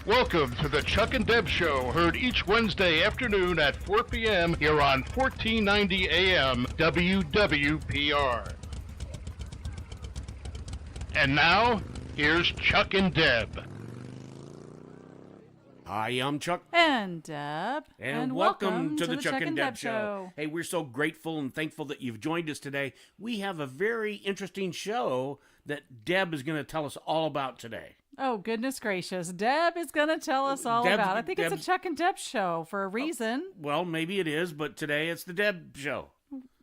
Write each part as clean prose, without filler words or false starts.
Welcome to the Chuck-n-Deb Show, heard each Wednesday afternoon at 4 p.m. here on 1490 AM WWPR. And now, here's Chuck and Deb. Hi, I'm Chuck. And Deb. And welcome to the Chuck-n-Deb Show. Hey, we're so grateful and thankful that you've joined us today. We have a very interesting show that Deb is going to tell us all about today. Oh, goodness gracious. Deb is going to tell us all about it. I think it's a Chuck and Deb show for a reason. Well, maybe it is, but today it's the Deb Show.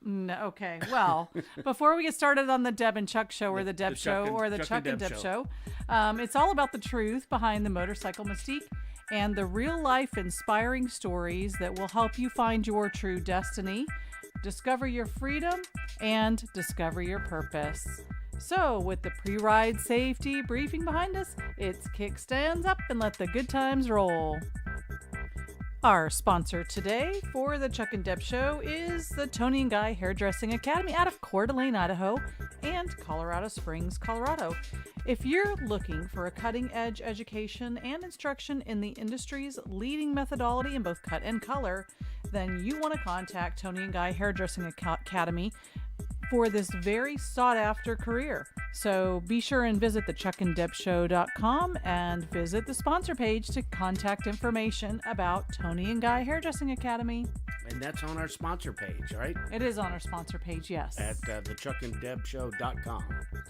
No, okay, well, before we get started on the Deb and Chuck show or the Deb show or the Chuck and Deb show, it's all about the truth behind the motorcycle mystique and the real-life inspiring stories that will help you find your true destiny, discover your freedom, and discover your purpose. So, with the pre-ride safety briefing behind us, it's kickstands up and let the good times roll. Our sponsor today for the Chuck and Deb Show is the Tony and Guy Hairdressing Academy out of Coeur d'Alene, Idaho, and Colorado Springs, Colorado. If you're looking for a cutting-edge education and instruction in the industry's leading methodology in both cut and color, then you want to contact Tony and Guy Hairdressing Academy for this very sought-after career. So be sure and visit the chuckanddebshow.com and visit the sponsor page to contact information about Tony and Guy Hairdressing Academy. And that's on our sponsor page, right? It is on our sponsor page, yes. At the chuckanddebshow.com.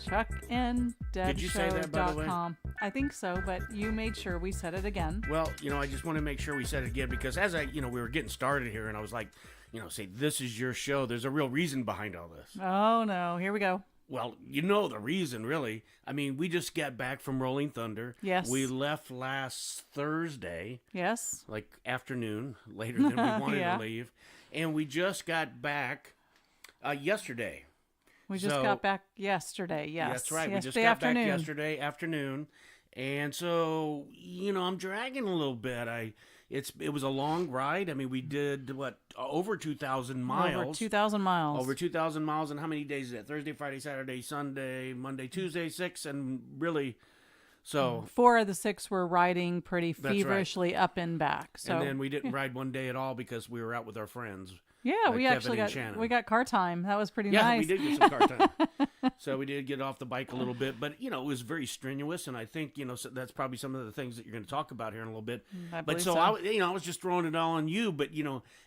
Chuckanddebshow.com. Did you say that, by the way? I think so, but you made sure we said it again. Well, I just want to make sure we said it again because as we were getting started here and I was like, say, this is your show. There's a real reason behind all this. Oh, no. Here we go. Well, the reason, really. I mean, we just got back from Rolling Thunder. Yes. We left last Thursday. Yes. Like afternoon, later than we wanted to leave. And we just got back yesterday. We just got back yesterday, yes. That's right. Yesterday we just got back yesterday afternoon. And so, I'm dragging a little bit. It was a long ride. I mean, we did, over 2,000 miles. Over 2,000 miles. Over 2,000 miles. And how many days is that? Thursday, Friday, Saturday, Sunday, Monday, Tuesday, 6. And really, so 4 of the 6 were riding pretty That's feverishly right. up and back. So, and then we didn't ride one day at all because we were out with our friends. Yeah, we Kevin actually and got car time. That was pretty nice. nice. Yeah, we did get some car time. So we did get off the bike a little bit, but it was very strenuous, and I think so that's probably some of the things that you're going to talk about here in a little bit. I was just throwing it all on you, but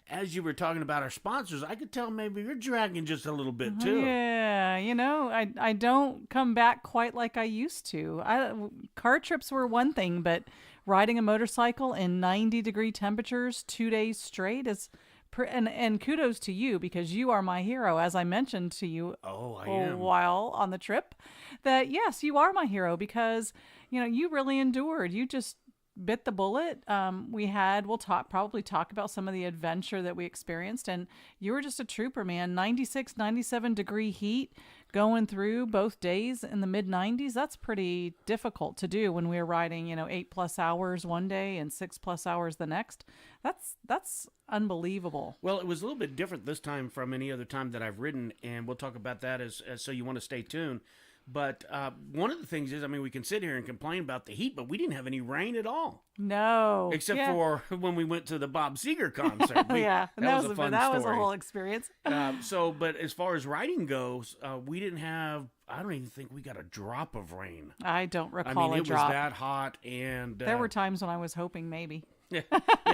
as you were talking about our sponsors, I could tell maybe you're dragging just a little bit too. Yeah, I don't come back quite like I used to. Car trips were one thing, but riding a motorcycle in 90-degree temperatures 2 days straight is. And kudos to you because you are my hero, as I mentioned to you a while on the trip, that yes, you are my hero because, you really endured. You just bit the bullet. We'll probably talk about some of the adventure that we experienced, and you were just a trooper, man. 96, 97 degree heat going through both days in the mid 90s. That's pretty difficult to do when we were riding, 8+ hours one day and 6+ hours the next. That's unbelievable. Well, it was a little bit different this time from any other time that I've ridden, and we'll talk about that as so you want to stay tuned. But one of the things is, we can sit here and complain about the heat, but we didn't have any rain at all. No. Except for when we went to the Bob Seger concert. Yeah. That was a fun story. That was a whole experience. But as far as riding goes, we didn't have, I don't even think we got a drop of rain. I don't recall a drop. It was that hot. And there were times when I was hoping maybe. Yeah,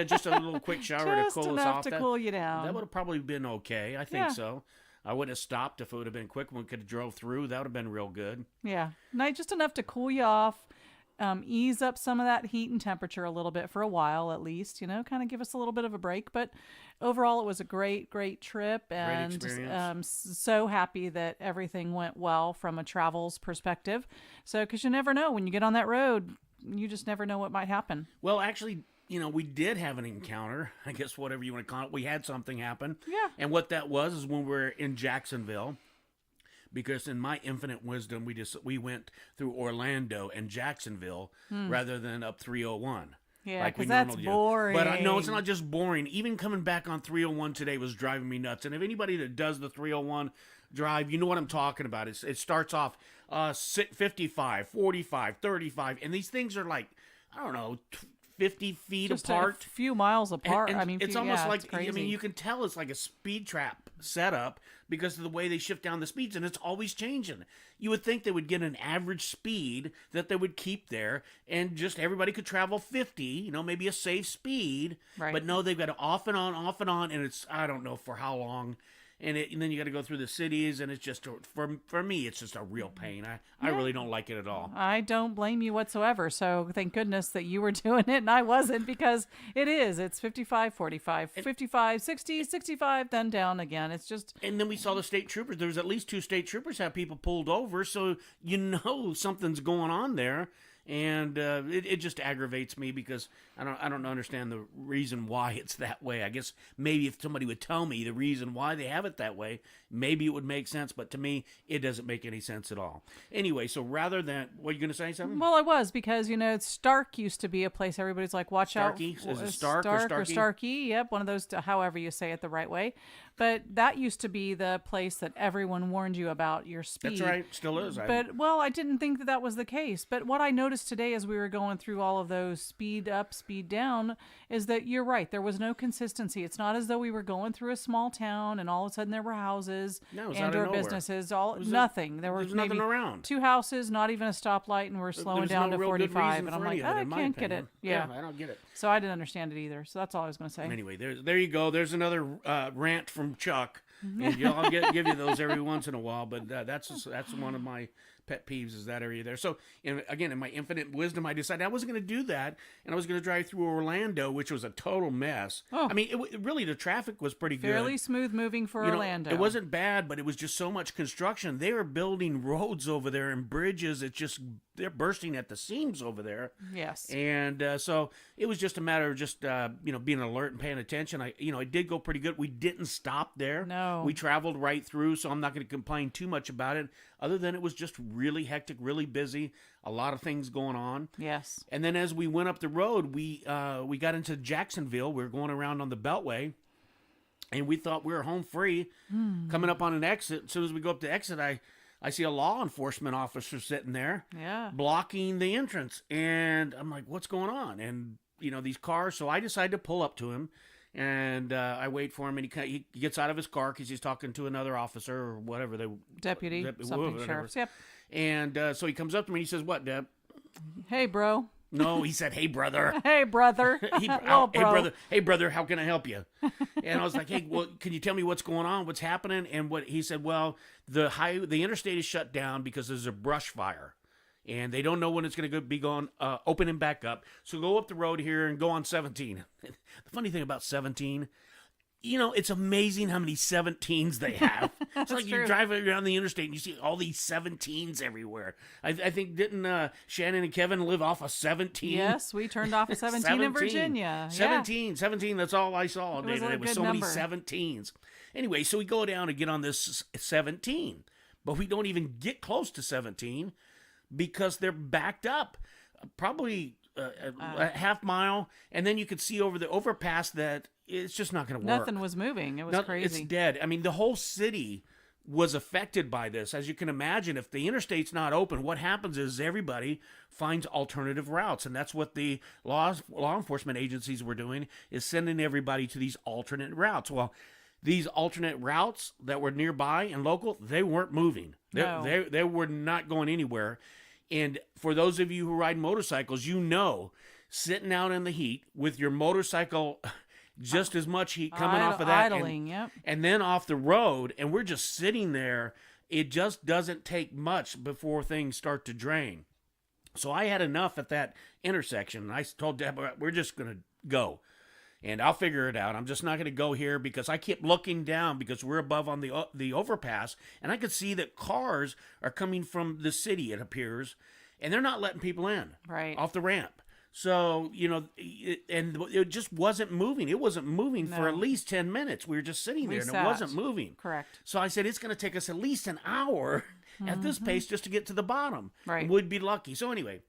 just a little quick shower to cool us off. Just enough to cool you down. That would have probably been okay. I think so. I would have stopped if it would have been quick. We could have drove through. That would have been real good. Yeah. Just enough to cool you off, ease up some of that heat and temperature a little bit for a while at least, kind of give us a little bit of a break. But overall, it was a great, great trip. And great experience. So happy that everything went well from a travels perspective. So, because you never know. When you get on that road, you just never know what might happen. Well, actually, we did have an encounter, I guess whatever you want to call it. We had something happen. Yeah. And what that was is when we were in Jacksonville, because in my infinite wisdom, we went through Orlando and Jacksonville rather than up 301. Yeah, because that's boring. But no, it's not just boring. Even coming back on 301 today was driving me nuts. And if anybody that does the 301 drive, you know what I'm talking about. It starts off 55, 45, 35, and these things are like, I don't know, 50 feet Just apart. a few miles apart. And I mean, it's almost like, it's crazy. I mean, you can tell it's like a speed trap setup because of the way they shift down the speeds, and it's always changing. You would think they would get an average speed that they would keep there, and just everybody could travel 50, maybe a safe speed. Right. But no, they've got to off and on, and it's, I don't know for how long. And then you got to go through the cities, and it's just, for me, it's just a real pain. I really don't like it at all. I don't blame you whatsoever. So thank goodness that you were doing it and I wasn't, because it's 55, 45, 55, 60, 65, then down again. It's just. And then we saw the state troopers. There was at least 2 state troopers have people pulled over, so something's going on there. And it just aggravates me because I don't understand the reason why it's that way. I guess maybe if somebody would tell me the reason why they have it that way, maybe it would make sense. But to me, it doesn't make any sense at all. Anyway, so rather than, what are you going to say, something? Well, I was, because, Stark used to be a place everybody's like, watch Starkey? out. Is it Stark or Starkey? Or Starkey, yep, one of those, however you say it the right way. But that used to be the place that everyone warned you about your speed. That's right, still is. But, I didn't think that was the case. But what I noticed today as we were going through all of those speed up, speed down, is that you're right. There was no consistency. It's not as though we were going through a small town and all of a sudden there were houses and or businesses. Nothing. There was nothing maybe around. 2 houses, not even a stoplight, and we're slowing down to 45. And I'm like, I can't get it. Yeah, I don't get it. So I didn't understand it either. So that's all I was going to say. Anyway, there you go. There's another rant from Chuck. And I'll give you those every once in a while, but that's one of my pet peeves, is that area there. So, again, in my infinite wisdom, I decided I wasn't going to do that, and I was going to drive through Orlando, which was a total mess. Oh. I mean, really, the traffic was pretty good. Fairly smooth moving for Orlando. It wasn't bad, but it was just so much construction. They were building roads over there and bridges. They're bursting at the seams over there. Yes. And so it was just a matter of just, being alert and paying attention. It did go pretty good. We didn't stop there. No. We traveled right through, so I'm not going to complain too much about it, other than it was just really hectic, really busy, a lot of things going on. Yes. And then as we went up the road, we got into Jacksonville. We were going around on the Beltway, and we thought we were home free. Coming up on an exit, as soon as we go up the exit, I see a law enforcement officer sitting there, blocking the entrance. And I'm like, what's going on? And, these cars. So I decided to pull up to him, and I wait for him, and he gets out of his car because he's talking to another officer or whatever. Deputy, something, sheriffs, yep. And so he comes up to me, and he says, what, Deb? Hey, bro. No, he said, hey, brother. Hey, brother. Hey, brother, how can I help you? And I was like, hey, well, can you tell me what's going on? What's happening? And he said, well, the interstate is shut down because there's a brush fire. And they don't know when it's going to be opening back up. So go up the road here and go on 17. The funny thing about 17, it's amazing how many 17s they have. It's like you drive around the interstate and you see all these 17s everywhere. I think, didn't Shannon and Kevin live off a 17? Yes, we turned off a 17 in Virginia. 17, that's all I saw all day today. It was so many 17s. Anyway, so we go down and get on this 17, but we don't even get close to 17 because they're backed up probably a half mile, and then you could see over the overpass that it's just not going to work. Nothing was moving. It was crazy. It's dead. I mean, the whole city was affected by this. As you can imagine, if the interstate's not open, what happens is everybody finds alternative routes, and that's what the law enforcement agencies were doing, is sending everybody to these alternate routes. Well, these alternate routes that were nearby and local, they weren't moving. They were not going anywhere. And for those of you who ride motorcycles, sitting out in the heat with your motorcycle, just as much heat coming off of that, idling, and then off the road, and we're just sitting there. It just doesn't take much before things start to drain. So I had enough at that intersection, and I told Deb, we're just going to go. And I'll figure it out. I'm just not going to go here because I kept looking down because we're above on the overpass, and I could see that cars are coming from the city, it appears, and they're not letting people in off the ramp. So, and it just wasn't moving. It wasn't moving for at least 10 minutes. We were just sitting there, and it wasn't moving. Correct. So I said, it's going to take us at least an hour at this pace just to get to the bottom. Right. We'd be lucky. So anyway.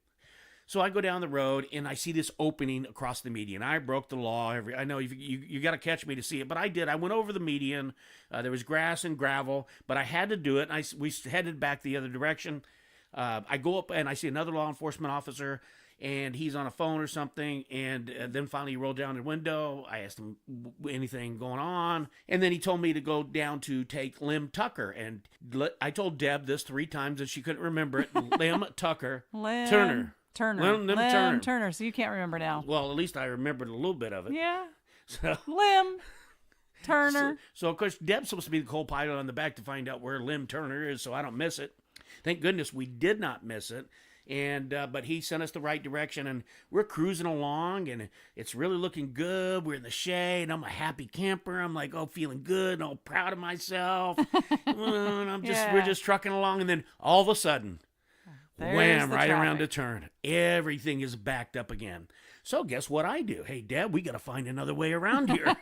So I go down the road, and I see this opening across the median. I broke the law. I know you got to catch me to see it, but I did. I went over the median. There was grass and gravel, but I had to do it. We headed back the other direction. I go up, and I see another law enforcement officer, and he's on a phone or something, and then finally he rolled down the window. I asked him anything going on, and then he told me to go down to take Lim Tucker, and I told Deb this 3 times and she couldn't remember it. Lim Tucker. Lim Turner. Lim Turner. Turner. So you can't remember now. Well, at least I remembered a little bit of it. Yeah. So, Lim Turner. So of course, Deb's supposed to be the co-pilot on the back to find out where Lim Turner is, so I don't miss it. Thank goodness we did not miss it. And but he sent us the right direction, and we're cruising along, and it's really looking good. We're in the shade. I'm a happy camper. I'm like, feeling good, and all proud of myself. And we're just trucking along, and then all of a sudden, wham! Right around the turn, everything is backed up again. So guess what I do? Hey, Deb, we got to find another way around here.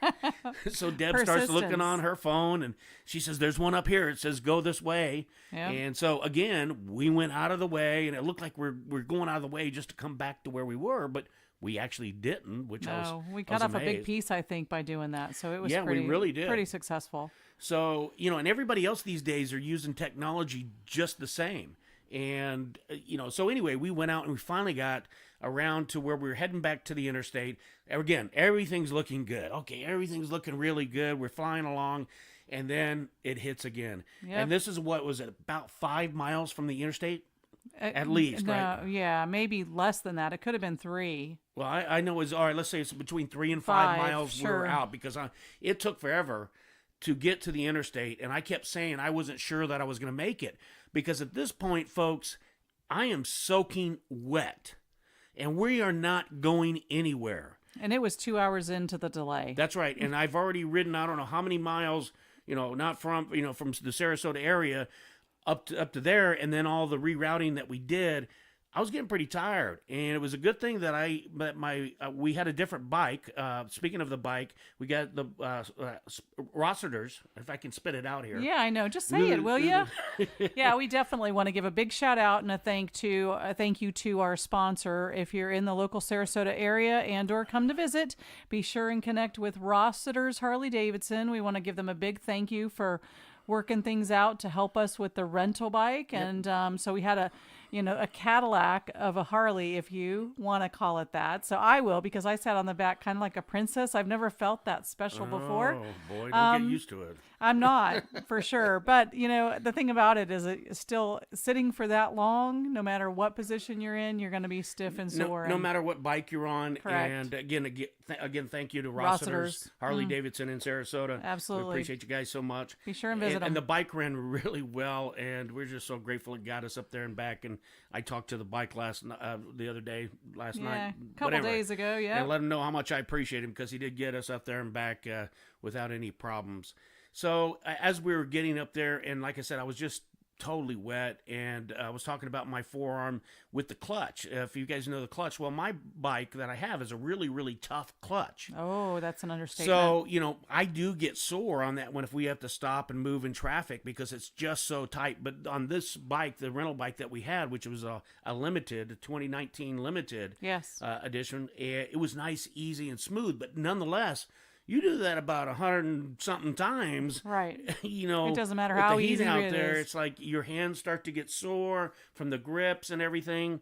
So Deb starts looking on her phone, and she says, there's one up here. It says, go this way. Yep. And so, again, we went out of the way, and it looked like we're going out of the way just to come back to where we were, but we actually didn't, which we cut off a big piece, I think, by doing that. So it was we really did. Pretty successful. So, and everybody else these days are using technology just the same. And, so anyway, we went out and we finally got around to where we were heading back to the interstate. Again, everything's looking good. Okay, everything's looking really good. We're flying along, and then it hits again. Yep. And this is what was it, about 5 miles from the interstate? At least, right? Yeah, maybe less than that. It could have been 3. Well, I know it's, all right, let's say it's between 3 and 5 miles sure. we were out, because it took forever to get to the interstate, and I kept saying I wasn't sure that I was going to make it, because at this point, folks, I am soaking wet, and we are not going anywhere. And it was 2 hours into the delay. That's right, and I've already ridden, I don't know how many miles, not from, from the Sarasota area up to there, and then all the rerouting that we did. I was getting pretty tired, and it was a good thing that we had a different bike. Speaking of the bike, we got the Rossiter's, if I can spit it out here. Yeah, I know. Just say it, will you? Yeah, we definitely want to give a big shout out and a thank you to our sponsor. If you're in the local Sarasota area and/or come to visit, be sure and connect with Rossiter's Harley Davidson. We want to give them a big thank you for working things out to help us with the rental bike, and so we had a Cadillac of a Harley, if you want to call it that. So I will, because I sat on the back kind of like a princess. I've never felt that special before. Oh, boy, don't get used to it. I'm not, for sure. But, the thing about it is it's still sitting for that long, no matter what position you're in, you're going to be stiff and sore. No matter what bike you're on. Correct. And again, thank you to Rossiter's Harley Davidson in Sarasota. Absolutely. We appreciate you guys so much. Be sure and visit them. And the bike ran really well, and we're just so grateful it got us up there and back. And I talked to the bike last night, a couple days ago, and let him know how much I appreciate him, because he did get us up there and back without any problems. So as we were getting up there, and like I said, I was just totally wet, and I was talking about my forearm with the clutch. If you guys know the clutch, well, my bike that I have is a really, really tough clutch. Oh, that's an understatement. So, I do get sore on that if we have to stop and move in traffic, because it's just so tight. But on this bike, the rental bike that we had, which was a limited, a 2019 limited edition, it was nice, easy, and smooth. But nonetheless, you do that about 100 and something times, right? It doesn't matter how the heat easy out it there. is. It's like your hands start to get sore from the grips and everything,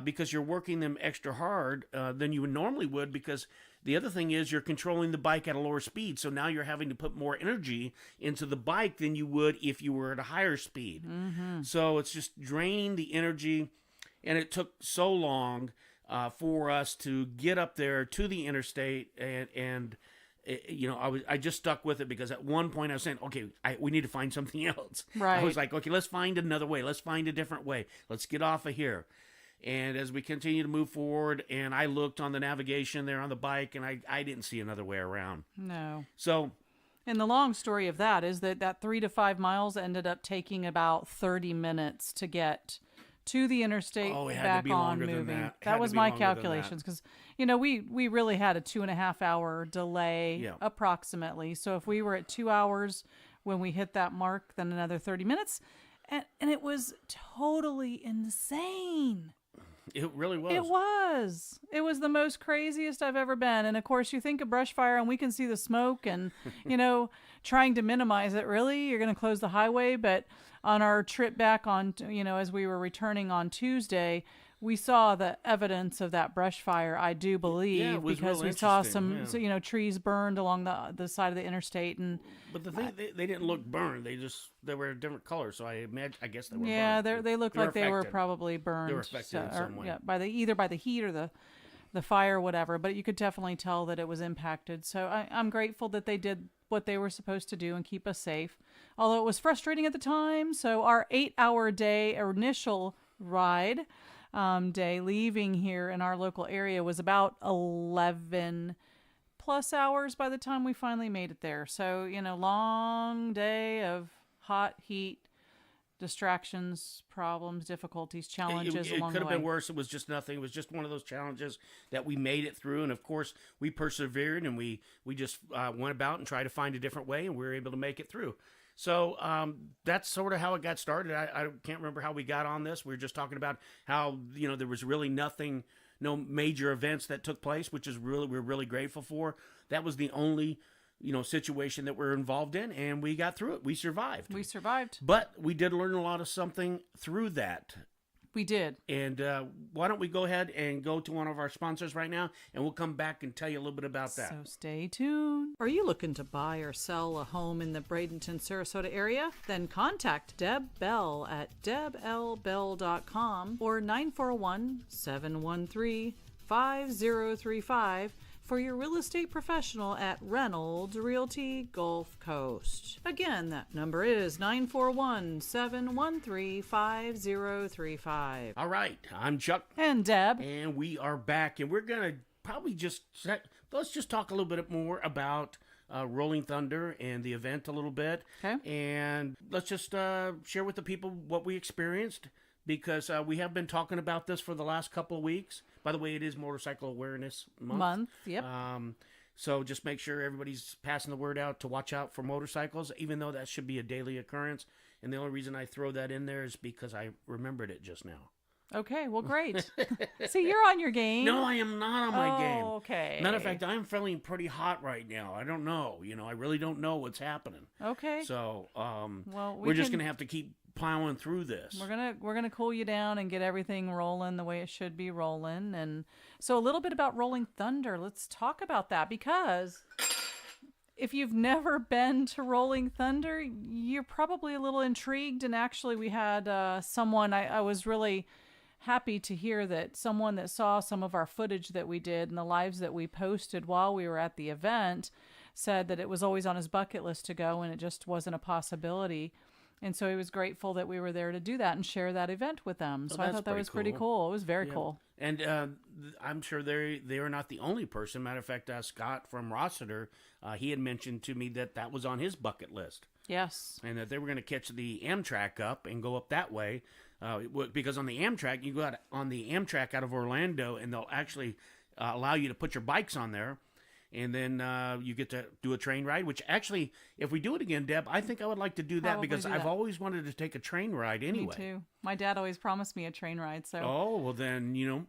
because you're working them extra hard than you normally would. Because the other thing is, you're controlling the bike at a lower speed, so now you're having to put more energy into the bike than you would if you were at a higher speed. Mm-hmm. So it's just draining the energy, and it took so long for us to get up there to the interstate, and I just stuck with it, because at one point I was saying, okay, we need to find something else. Right. I was like, okay, let's find another way. Let's find a different way. Let's get off of here. And as we continue to move forward, and I looked on the navigation there on the bike, and I didn't see another way around. No. So, and the long story of that is that 3 to 5 miles ended up taking about 30 minutes to get to the interstate, back on moving. That was my calculations, because we really had a 2.5 hour delay approximately. So if we were at 2 hours when we hit that mark, then another 30 minutes, and it was totally insane. It really was. It was the most craziest I've ever been. And of course, you think of brush fire, and we can see the smoke, and trying to minimize it. Really, you're going to close the highway, but on our trip back on, as we were returning on Tuesday, we saw the evidence of that brush fire, I do believe, Yeah, it was because real we saw interesting, some, trees burned along the side of the interstate, and But the thing, they didn't look burned. They were a different color. So I guess they were yeah, burned. they looked They were like they were affected. probably burned. They were affected in some way. Yeah, either by the heat or the fire, whatever. But you could definitely tell that it was impacted. So I'm grateful that they did what they were supposed to do and keep us safe. Although it was frustrating at the time. So our 8-hour day initial ride day leaving here in our local area was about 11 plus hours by the time we finally made it there. So, long day of hot heat, distractions, problems, difficulties, challenges It along could the have way. been worse. It was just nothing. It was just one of those challenges that we made it through. And of course, we persevered, and we just went about and tried to find a different way, and we were able to make it through. So that's sort of how it got started. I can't remember how we got on this. We were just talking about how, there was really nothing, no major events that took place, which is we're really grateful for. That was the only, situation that we're involved in, and we got through it. We survived. But we did learn a lot of something through that. We did. And why don't we go ahead and go to one of our sponsors right now, and we'll come back and tell you a little bit about that. So stay tuned. Are you looking to buy or sell a home in the Bradenton, Sarasota area? Then contact Deb Bell at deblbell.com or 941-713-5035 for your real estate professional at Reynolds Realty Gulf Coast. Again, that number is 941-713-5035. All right, I'm Chuck. And Deb. And we are back, and we're going to probably let's just talk a little bit more about Rolling Thunder and the event a little bit. Okay. And let's just share with the people what we experienced, because we have been talking about this for the last couple of weeks. By the way, it is Motorcycle Awareness Month. Yep. So just make sure everybody's passing the word out to watch out for motorcycles, even though that should be a daily occurrence. And the only reason I throw that in there is because I remembered it just now. Okay, well, great. See, you're on your game. No, I am not on my game. Okay. Matter of fact, I'm feeling pretty hot right now. I don't know. I really don't know what's happening. Okay. So, well, we're just going to have to keep plowing through this. We're gonna cool you down and get everything rolling the way it should be rolling. And so a little bit about Rolling Thunder. Let's talk about that, because if you've never been to Rolling Thunder, you're probably a little intrigued. And actually, we had someone, I was really happy to hear that someone that saw some of our footage that we did and the lives that we posted while we were at the event said that it was always on his bucket list to go, and it just wasn't a possibility. And so he was grateful that we were there to do that and share that event with them. So I thought that was pretty cool. It was very cool. And I'm sure they are not the only person. Matter of fact, Scott from Rossiter, he had mentioned to me that was on his bucket list. Yes. And that they were going to catch the Amtrak up and go up that way. Because on the Amtrak, you go out on the Amtrak out of Orlando, and they'll actually allow you to put your bikes on there. And then you get to do a train ride, which actually, if we do it again, Deb, I think I would like to do that, because I've always wanted to take a train ride anyway. Me too. My dad always promised me a train ride. So. Oh, well then,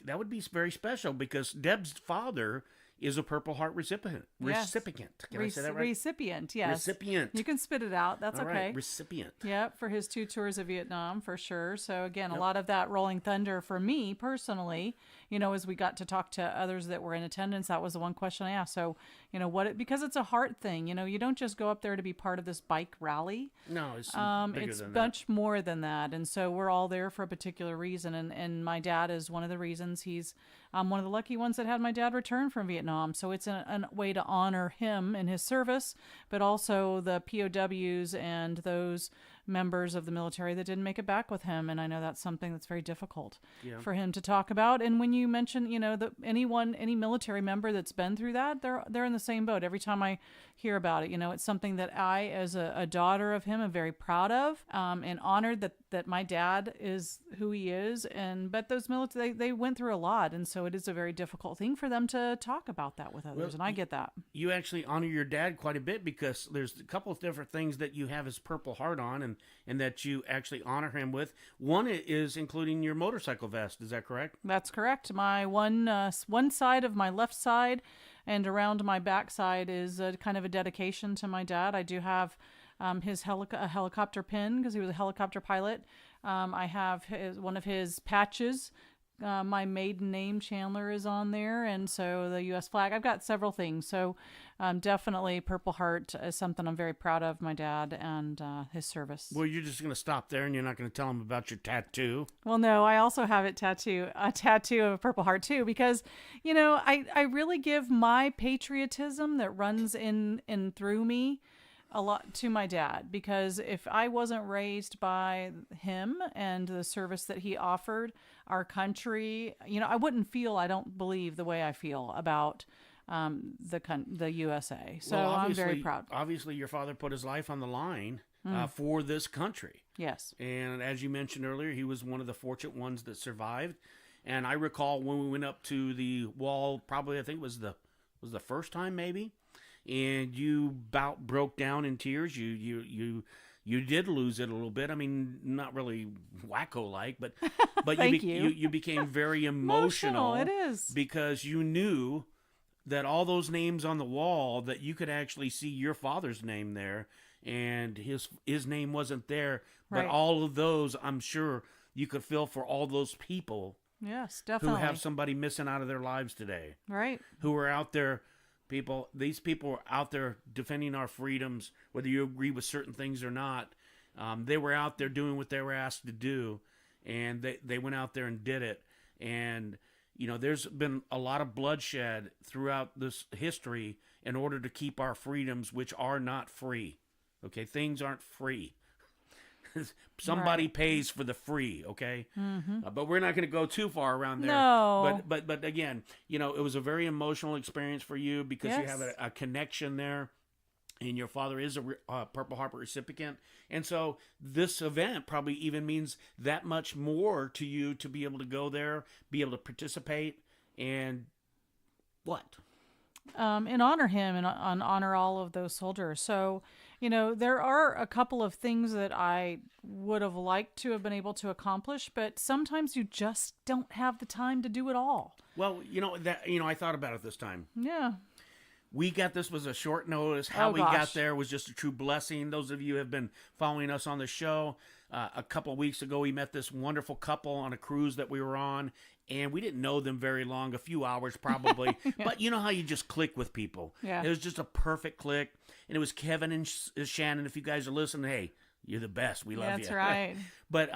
that would be very special, because Deb's father is a Purple Heart recipient. Yes. Recipient. Can I say that right? Recipient, yes. Recipient. You can spit it out. That's All okay. Right. Recipient. Yep, for his 2 tours of Vietnam, for sure. So again, a lot of that Rolling Thunder for me personally, as we got to talk to others that were in attendance, that was the one question I asked. So, because it's a heart thing, you don't just go up there to be part of this bike rally. No, it's bigger it's than much more than that. And so we're all there for a particular reason. And my dad is one of the reasons. He's one of the lucky ones that had my dad return from Vietnam. So it's a way to honor him and his service, but also the POWs and those members of the military that didn't make it back with him. And I know that's something that's very difficult for him to talk about. And when you mention, any military member that's been through that, they're in the same boat. Every time I hear about it, it's something that I, as a daughter of him, am very proud of, and honored that my dad is who he is. But those military, they went through a lot. And so it is a very difficult thing for them to talk about that with others. And I get that. You actually honor your dad quite a bit, because there's a couple of different things that you have his Purple Heart on, and that you actually honor him with. One is including your motorcycle vest. Is that correct? That's correct. My one side of my left side and around my back side is kind of a dedication to my dad. I do have his a helicopter pin because he was a helicopter pilot. I have one of his patches. My maiden name, Chandler, is on there, and so the U.S. flag. I've got several things. So definitely Purple Heart is something I'm very proud of, my dad and his service. Well, you're just going to stop there and you're not going to tell him about your tattoo? Well, no, I also have a tattoo of Purple Heart, too, because, I really give my patriotism that runs in through me a lot to my dad, because if I wasn't raised by him and the service that he offered our country, I wouldn't feel, I don't believe, the way I feel about the USA. So well, I'm very proud. Obviously, your father put his life on the line for this country. Yes. And as you mentioned earlier, he was one of the fortunate ones that survived. And I recall when we went up to the wall, probably I think it was the first time maybe, and you about broke down in tears. You did lose it a little bit. I mean, not really wacko-like, but you became very emotional. It is. Because you knew that all those names on the wall, that you could actually see your father's name there, and his name wasn't there. But Right. all of those, I'm sure you could feel for all those people. Yes, definitely. Who have somebody missing out of their lives today. Right. Who are out there. These people are out there defending our freedoms, whether you agree with certain things or not. They were out there doing what they were asked to do, and they went out there and did it. And, there's been a lot of bloodshed throughout this history in order to keep our freedoms, which are not free. Okay, things aren't free. Somebody Right. pays for the free, okay? Mm-hmm. But we're not going to go too far around there. No. But again, it was a very emotional experience for you because you have Yes. a connection there, and your father is a Purple Heart recipient. And so this event probably even means that much more to you to be able to go there, be able to participate, and what? And honor him and honor all of those soldiers. So, there are a couple of things that I would have liked to have been able to accomplish, but sometimes you just don't have the time to do it all. Well, I thought about it this time. Yeah. We got this was a short notice. How we gosh. got there was just a true blessing. Those of you who have been following us on the show, a couple of weeks ago, we met this wonderful couple on a cruise that we were on, and we didn't know them very long, a few hours probably. But you know how you just click with people. Yeah. It was just a perfect click, and it was Kevin and Shannon. If you guys are listening, hey, you're the best. We love you. That's right. But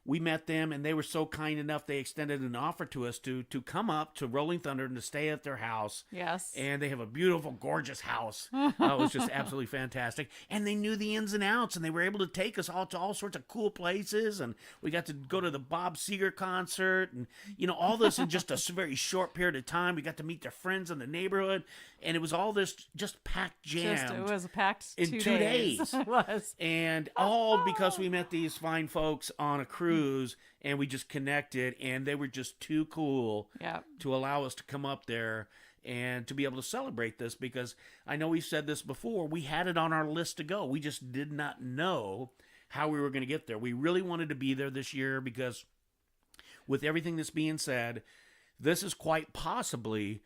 we met them, and they were so kind enough. They extended an offer to us to come up to Rolling Thunder and to stay at their house. Yes. And they have a beautiful, gorgeous house. It was just absolutely fantastic. And they knew the ins and outs, and they were able to take us all to all sorts of cool places. And we got to go to the Bob Seger concert, and all this in just a very short period of time. We got to meet their friends in the neighborhood, and it was all this just packed jam. It was a packed in 2 days. It was. And all because we met these fine folks on a cruise, and we just connected, and they were just too cool to allow us to come up there and to be able to celebrate this, because I know we've said this before, we had it on our list to go. We just did not know how we were going to get there. We really wanted to be there this year because with everything that's being said, this is quite possibly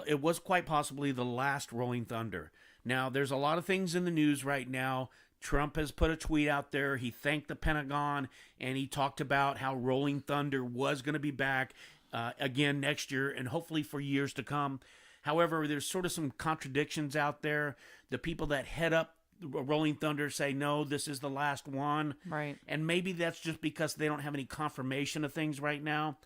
it was quite possibly the last Rolling Thunder. Now, there's a lot of things in the news right now. Trump has put a tweet out there. He thanked the Pentagon, and he talked about how Rolling Thunder was going to be back again next year and hopefully for years to come. However, there's sort of some contradictions out there. The people that head up Rolling Thunder say, no, this is the last one. Right. And maybe that's just because they don't have any confirmation of things right now.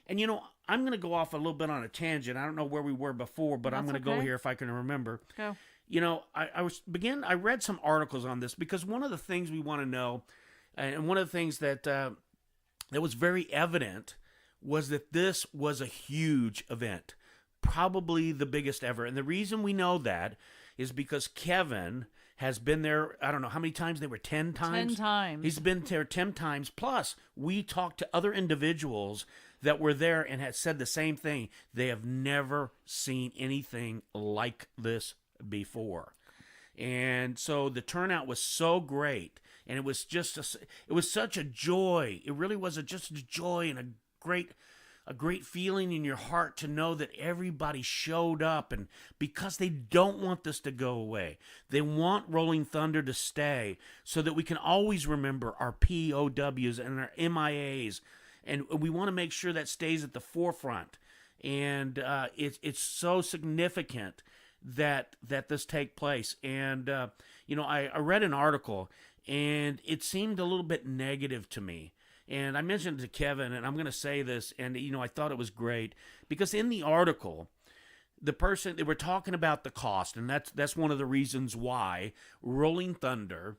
And, I'm going to go off a little bit on a tangent. I don't know where we were before, but I'm going to go here if I can remember. Go. I read some articles on this because one of the things we want to know, and one of the things that was very evident, was that this was a huge event, probably the biggest ever. And the reason we know that is because Kevin has been there, I don't know how many times, they were 10 times? 10 times. He's been there 10 times. Plus, we talked to other individuals that were there and had said the same thing. They have never seen anything like this before. And so the turnout was so great, and it was just it was such a joy. It really was just a joy and a great a great feeling in your heart to know that everybody showed up, and because they don't want this to go away. They want Rolling Thunder to stay so that we can always remember our POWs and our MIAs, and we want to make sure that stays at the forefront. And it's so significant that this take place. And I read an article, and it seemed a little bit negative to me. And I mentioned to Kevin, and I'm going to say this, and I thought it was great because in the article, they were talking about the cost, and that's one of the reasons why Rolling Thunder,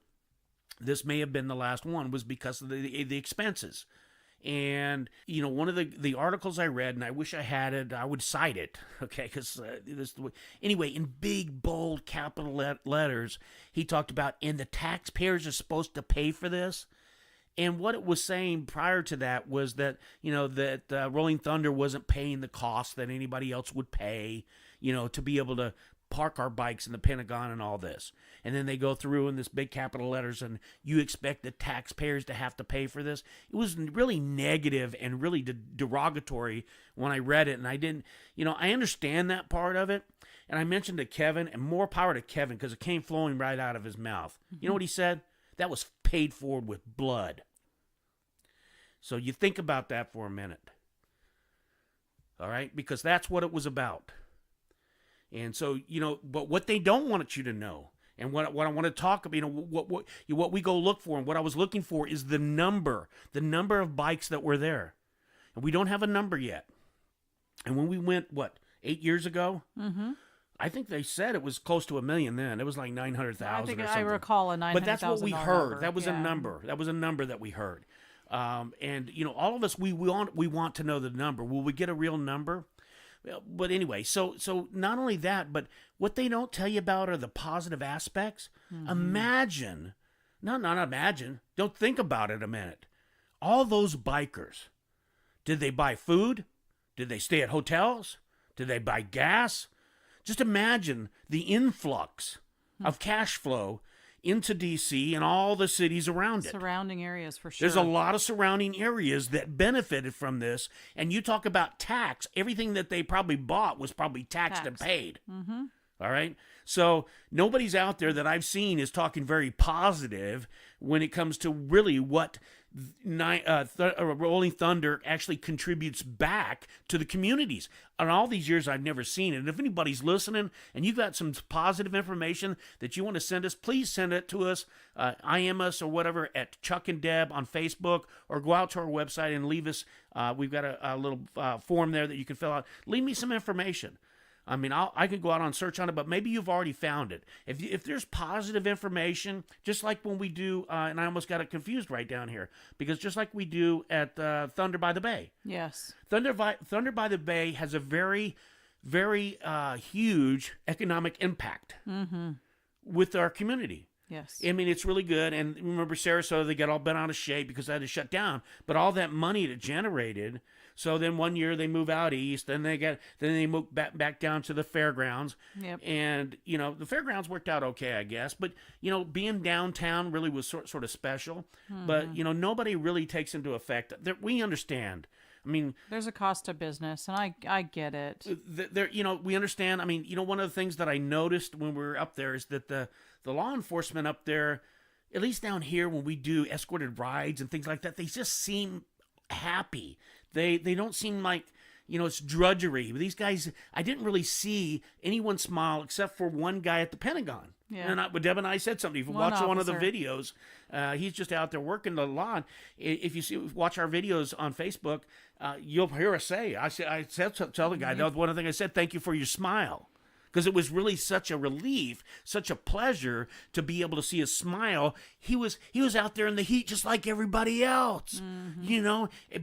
this may have been the last one, was because of the expenses. And one of the articles I read, and I wish I had it, I would cite it, okay? Because anyway, in big bold capital letters, he talked about, and the taxpayers are supposed to pay for this. And what it was saying prior to that was that, that Rolling Thunder wasn't paying the cost that anybody else would pay, to be able to park our bikes in the Pentagon and all this. And then they go through in this big capital letters, and you expect the taxpayers to have to pay for this. It was really negative and really derogatory when I read it. And I didn't, I understand that part of it. And I mentioned to Kevin, and more power to Kevin, because it came flowing right out of his mouth. You know what he said? That was paid for with blood. So you think about that for a minute. All right? Because that's what it was about. And so, but what they don't want you to know, and what I want to talk about, what we go look for, and what I was looking for is the number of bikes that were there. And we don't have a number yet. And when we went, 8 years ago? Mm-hmm. I think they said it was close to 1 million then. It was like 900,000 or something. I recall a 900,000. But that's what we heard. Number. That was a number. That was a number that we heard. And all of us, we want to know the number. Will we get a real number? But anyway, so not only that, but what they don't tell you about are the positive aspects. Mm-hmm. Imagine, not imagine, don't think about it a minute. All those bikers, did they buy food? Did they stay at hotels? Did they buy gas? Just imagine the influx of cash flow into D.C. and all the cities around it. Surrounding areas, for sure. There's a lot of surrounding areas that benefited from this. And you talk about tax. Everything that they probably bought was probably taxed and paid. Mm-hmm. All right? So nobody's out there that I've seen is talking very positive when it comes to really what Rolling Thunder actually contributes back to the communities. And all these years, I've never seen it. And if anybody's listening and you've got some positive information that you want to send us, please send it to us, IM us or whatever at Chuck-n-Deb on Facebook, or go out to our website and leave us. We've got a little form there that you can fill out. Leave me some information. I mean, I could go out and search on it, but maybe you've already found it. If there's positive information, just like when we do, and I almost got it confused right down here, because just like we do at Thunder by the Bay. Yes. Thunder by the Bay has a very, very huge economic impact with our community. Yes. I mean, it's really good. And remember, Sarasota, they got all bent out of shape because they had to shut down. But all that money it generated. So then one year they move out east, then they move back down to the fairgrounds. Yep. And the fairgrounds worked out okay, I guess. But being downtown really was sort of special. Mm-hmm. But nobody really takes into effect that we understand. I mean, there's a cost to business, and I get it. We understand. I mean, one of the things that I noticed when we were up there is that the law enforcement up there, at least down here when we do escorted rides and things like that, they just seem happy. They don't seem like, it's drudgery. These guys, I didn't really see anyone smile except for one guy at the Pentagon. Yeah. And Deb and I said something. If you watch one of the videos, he's just out there working the lawn. If you watch our videos on Facebook, you'll hear us say, I said to the guy, that was one of the things I said, thank you for your smile. Because it was really such a relief, such a pleasure to be able to see a smile. He was out there in the heat just like everybody else,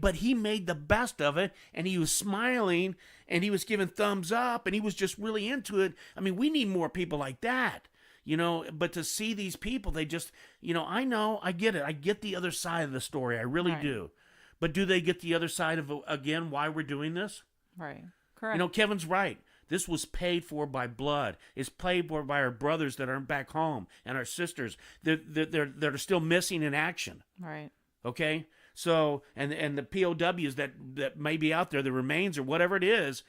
but he made the best of it, and he was smiling, and he was giving thumbs up, and he was just really into it. I mean, we need more people like that, but to see these people, they just, I get it. I get the other side of the story. I really do. But do they get the other side of, again, why we're doing this? Right. Correct. Kevin's right. This was paid for by blood. It's paid for by our brothers that aren't back home and our sisters that are still missing in action. Right. Okay? So, and the POWs that may be out there, the remains or whatever it is,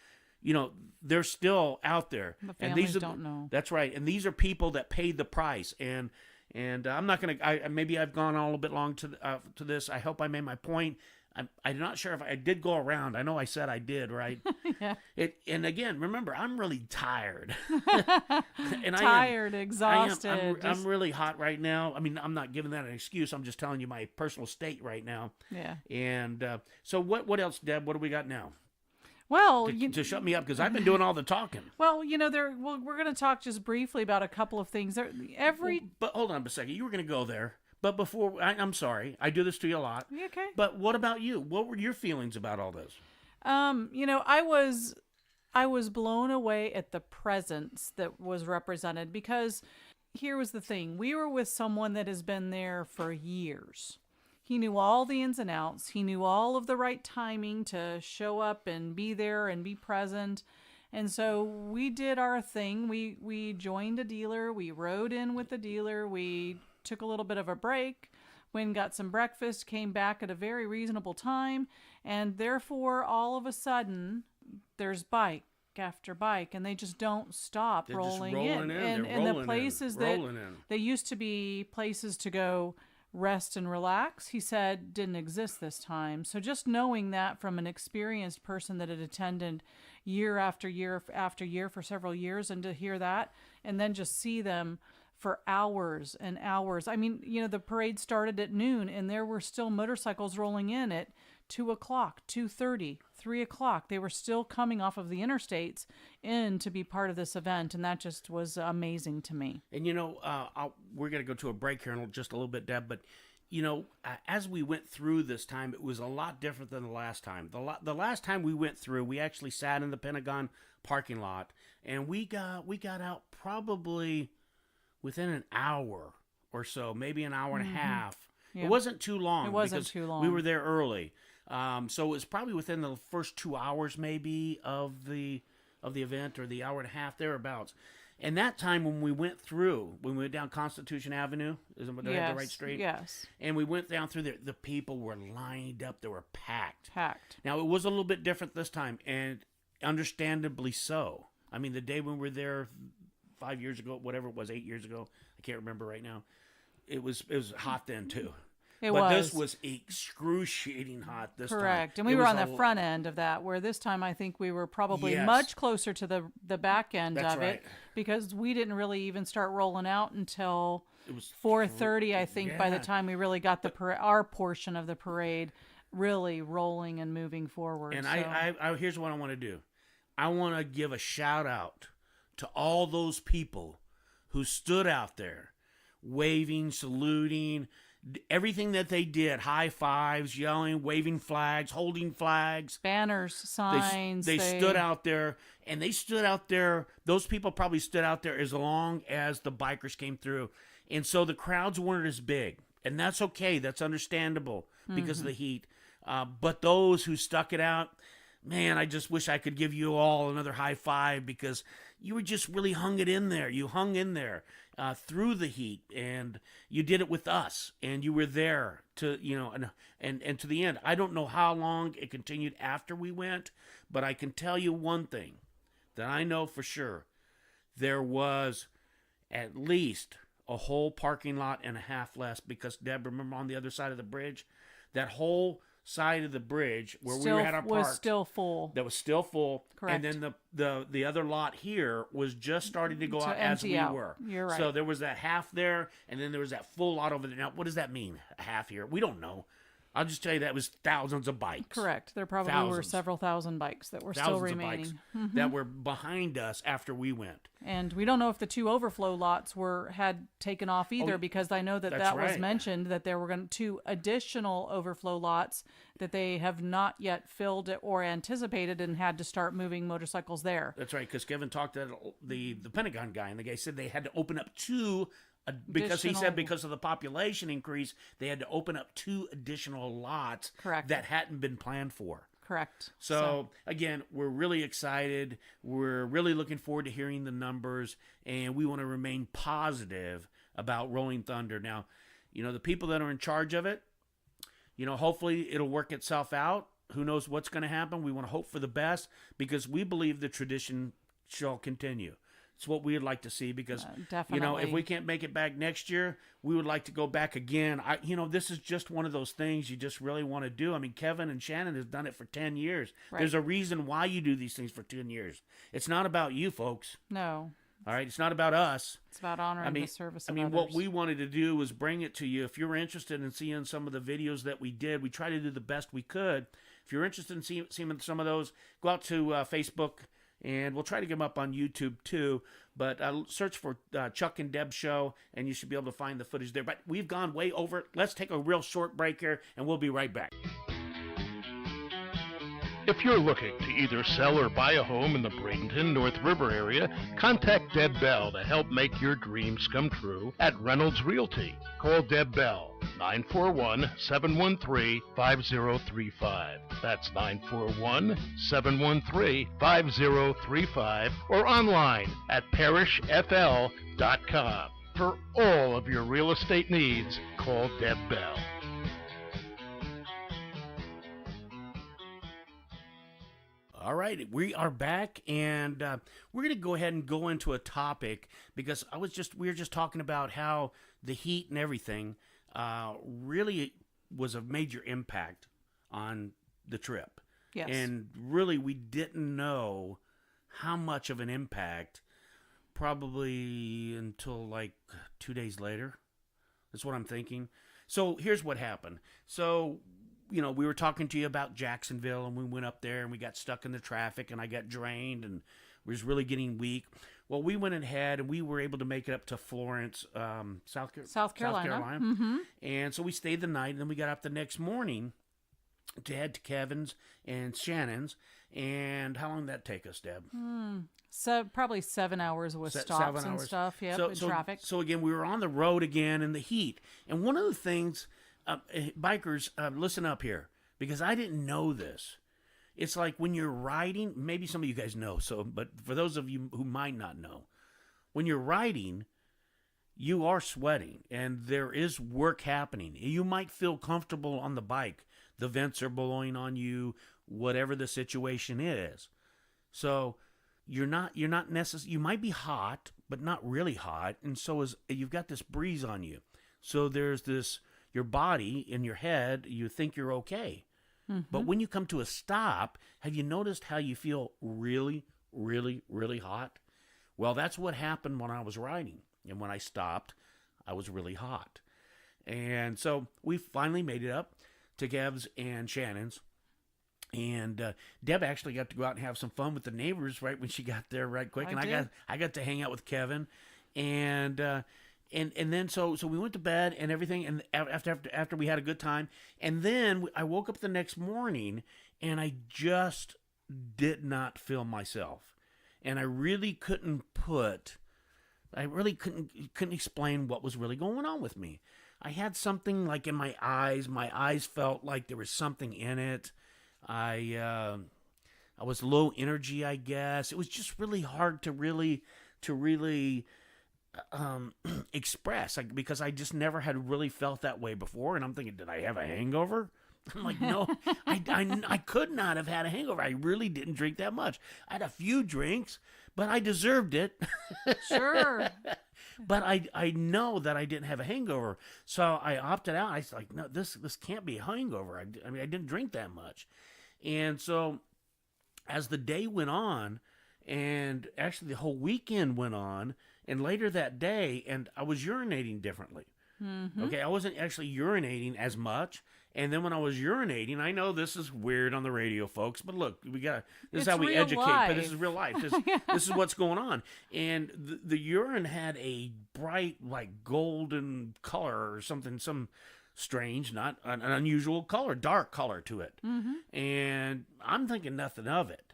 they're still out there. The and families don't know. That's right. And these are people that paid the price. And I'm not going to, maybe I've gone on a little bit long to this. I hope I made my point. I'm not sure if I did go around. I know I said I did, right? Yeah. And again, remember, I'm really tired. And Tired, exhausted. I'm really hot right now. I mean, I'm not giving that an excuse. I'm just telling you my personal state right now. Yeah. And so what else, Deb? What do we got now? Well, to shut me up, because I've been doing all the talking. Well, we're going to talk just briefly about a couple of things. But hold on a second. You were going to go there. But before, I'm sorry, I do this to you a lot. Okay. But what about you? What were your feelings about all this? I was blown away at the presence that was represented, because here was the thing. We were with someone that has been there for years. He knew all the ins and outs. He knew all of the right timing to show up and be there and be present. And so we did our thing. We joined a dealer. We rode in with the dealer. We took a little bit of a break, went and got some breakfast, came back at a very reasonable time, and therefore all of a sudden there's bike after bike, and they just don't stop rolling in. And the places that they used to be places to go rest and relax, he said, didn't exist this time. So just knowing that from an experienced person that had attended year after year after year for several years, and to hear that and then just see them for hours and hours. I mean, the parade started at noon, and there were still motorcycles rolling in at 2 o'clock, 2:30, 3 o'clock. They were still coming off of the interstates in to be part of this event, and that just was amazing to me. And, we're going to go to a break here in just a little bit, Deb, but, as we went through this time, it was a lot different than the last time. The last time we went through, we actually sat in the Pentagon parking lot, and we got out probably within an hour or so, maybe an hour and a half. Yeah. It wasn't too long. It wasn't too long. We were there early. So it was probably within the first 2 hours maybe of the event, or the hour and a half, thereabouts. And that time when we went down Constitution Avenue, isn't what they had the right street? Yes. And we went down through there, the people were lined up, they were packed. Packed. Now it was a little bit different this time, and understandably so. I mean, the day when we were there 5 years ago, whatever it was, 8 years ago, I can't remember right now. It was hot then too. But this was excruciating hot this time. Correct. And we were on the front end of that, where this time I think we were probably much closer to the back end of it, because we didn't really even start rolling out until it was 4:30, I think, by the time we really got our portion of the parade really rolling and moving forward. And I here's what I want to do. I want to give a shout out to all those people who stood out there waving, saluting, everything that they did, high fives, yelling, waving flags, holding flags. Banners, signs. They stood out there, and they stood out there. Those people probably stood out there as long as the bikers came through. And so the crowds weren't as big. And that's okay. That's understandable because of the heat. But those who stuck it out, man, I just wish I could give you all another high five, because you were just really hung it in there. You hung in there through the heat, and you did it with us, and you were there to, and to the end. I don't know how long it continued after we went, but I can tell you one thing that I know for sure. There was at least a whole parking lot and a half less, because, Deb, remember on the other side of the bridge, that whole side of the bridge where we had our park was still full. That was still full. Correct. And then the other lot here was just starting to go out as we were. You're right. So there was that half there, and then there was that full lot over there. Now, what does that mean? A half here? We don't know. I'll just tell you that was thousands of bikes. Correct. There probably were several thousand bikes that were still remaining. That were behind us after we went. And we don't know if the two overflow lots had taken off either, because I know that was mentioned, that there were two additional overflow lots that they have not yet filled or anticipated, and had to start moving motorcycles there. That's right, because Kevin talked to the Pentagon guy, and the guy said they had to open up two. Because he said because of the population increase, they had to open up 2 additional lots. Correct. That hadn't been planned for. Correct. So again, we're really excited. We're really looking forward to hearing the numbers, and we want to remain positive about Rolling Thunder. Now, the people that are in charge of it, hopefully it'll work itself out. Who knows what's going to happen? We want to hope for the best because we believe the tradition shall continue. It's what we would like to see because, definitely. if we can't make it back next year, we would like to go back again. This is just one of those things you just really want to do. I mean, Kevin and Shannon has done it for 10 years. Right. There's a reason why you do these things for 10 years. It's not about you, folks. No. All right? It's not about us. It's about honoring the service of others. What we wanted to do was bring it to you. If you're interested in seeing some of the videos that we did, we tried to do the best we could. If you're interested in seeing some of those, go out to Facebook, and we'll try to get them up on YouTube too. But search for Chuck-n-Deb Show, and you should be able to find the footage there. But we've gone way over. Let's take a real short break here, and we'll be right back. If you're looking to either sell or buy a home in the Bradenton, North River area, contact Deb Bell to help make your dreams come true at Reynolds Realty. Call Deb Bell, 941-713-5035. That's 941-713-5035, or online at parishfl.com. For all of your real estate needs, call Deb Bell. All right, we are back, and we're going to go ahead and go into a topic because we were just talking about how the heat and everything really was a major impact on the trip. Yes. And really, we didn't know how much of an impact probably until like 2 days later. That's what I'm thinking. So here's what happened. So we were talking to you about Jacksonville, and we went up there, and we got stuck in the traffic, and I got drained, and was really getting weak. Well, we went ahead, and we were able to make it up to Florence, South Carolina. Mm-hmm. And so we stayed the night, and then we got up the next morning to head to Kevin's and Shannon's. And how long did that take us, Deb? So probably 7 hours with stops and stuff. Yep, in traffic. So again, we were on the road again in the heat. And one of the things... bikers, listen up here, because I didn't know this. It's like when you're riding, maybe some of you guys know, but for those of you who might not know, when you're riding, you are sweating, and there is work happening. You might feel comfortable on the bike. The vents are blowing on you, whatever the situation is. So you're not necessarily, you might be hot, but not really hot, and so you've got this breeze on you. So there's this... Your body, in your head, you think you're okay. Mm-hmm. But when you come to a stop, have you noticed how you feel really, really, really hot? Well, that's what happened when I was riding. And when I stopped, I was really hot. And so we finally made it up to Kev's and Shannon's. And Deb actually got to go out and have some fun with the neighbors right when she got there right quick. I got to hang out with Kevin. And then so we went to bed and everything, and after we had a good time, and then I woke up the next morning and I just did not feel myself, and I really couldn't explain what was really going on with me. I had something like in my eyes. My eyes felt like there was something in it. I was low energy, I guess. It was just really hard to really express, because I just never had really felt that way before. And I'm thinking, did I have a hangover? I'm like, no, I could not have had a hangover. I really didn't drink that much. I had a few drinks, but I deserved it. Sure. But I know that I didn't have a hangover. So I opted out. I was like, no, this can't be a hangover. I mean, I didn't drink that much. And so as the day went on, and actually the whole weekend went on, and later that day, and I was urinating differently. Mm-hmm. Okay, I wasn't actually urinating as much. And then when I was urinating, I know this is weird on the radio, folks, but look, this is how we educate, but this is real life. This is what's going on. And the urine had a bright, like golden color or something, some strange, not an unusual color, dark color to it. Mm-hmm. And I'm thinking nothing of it.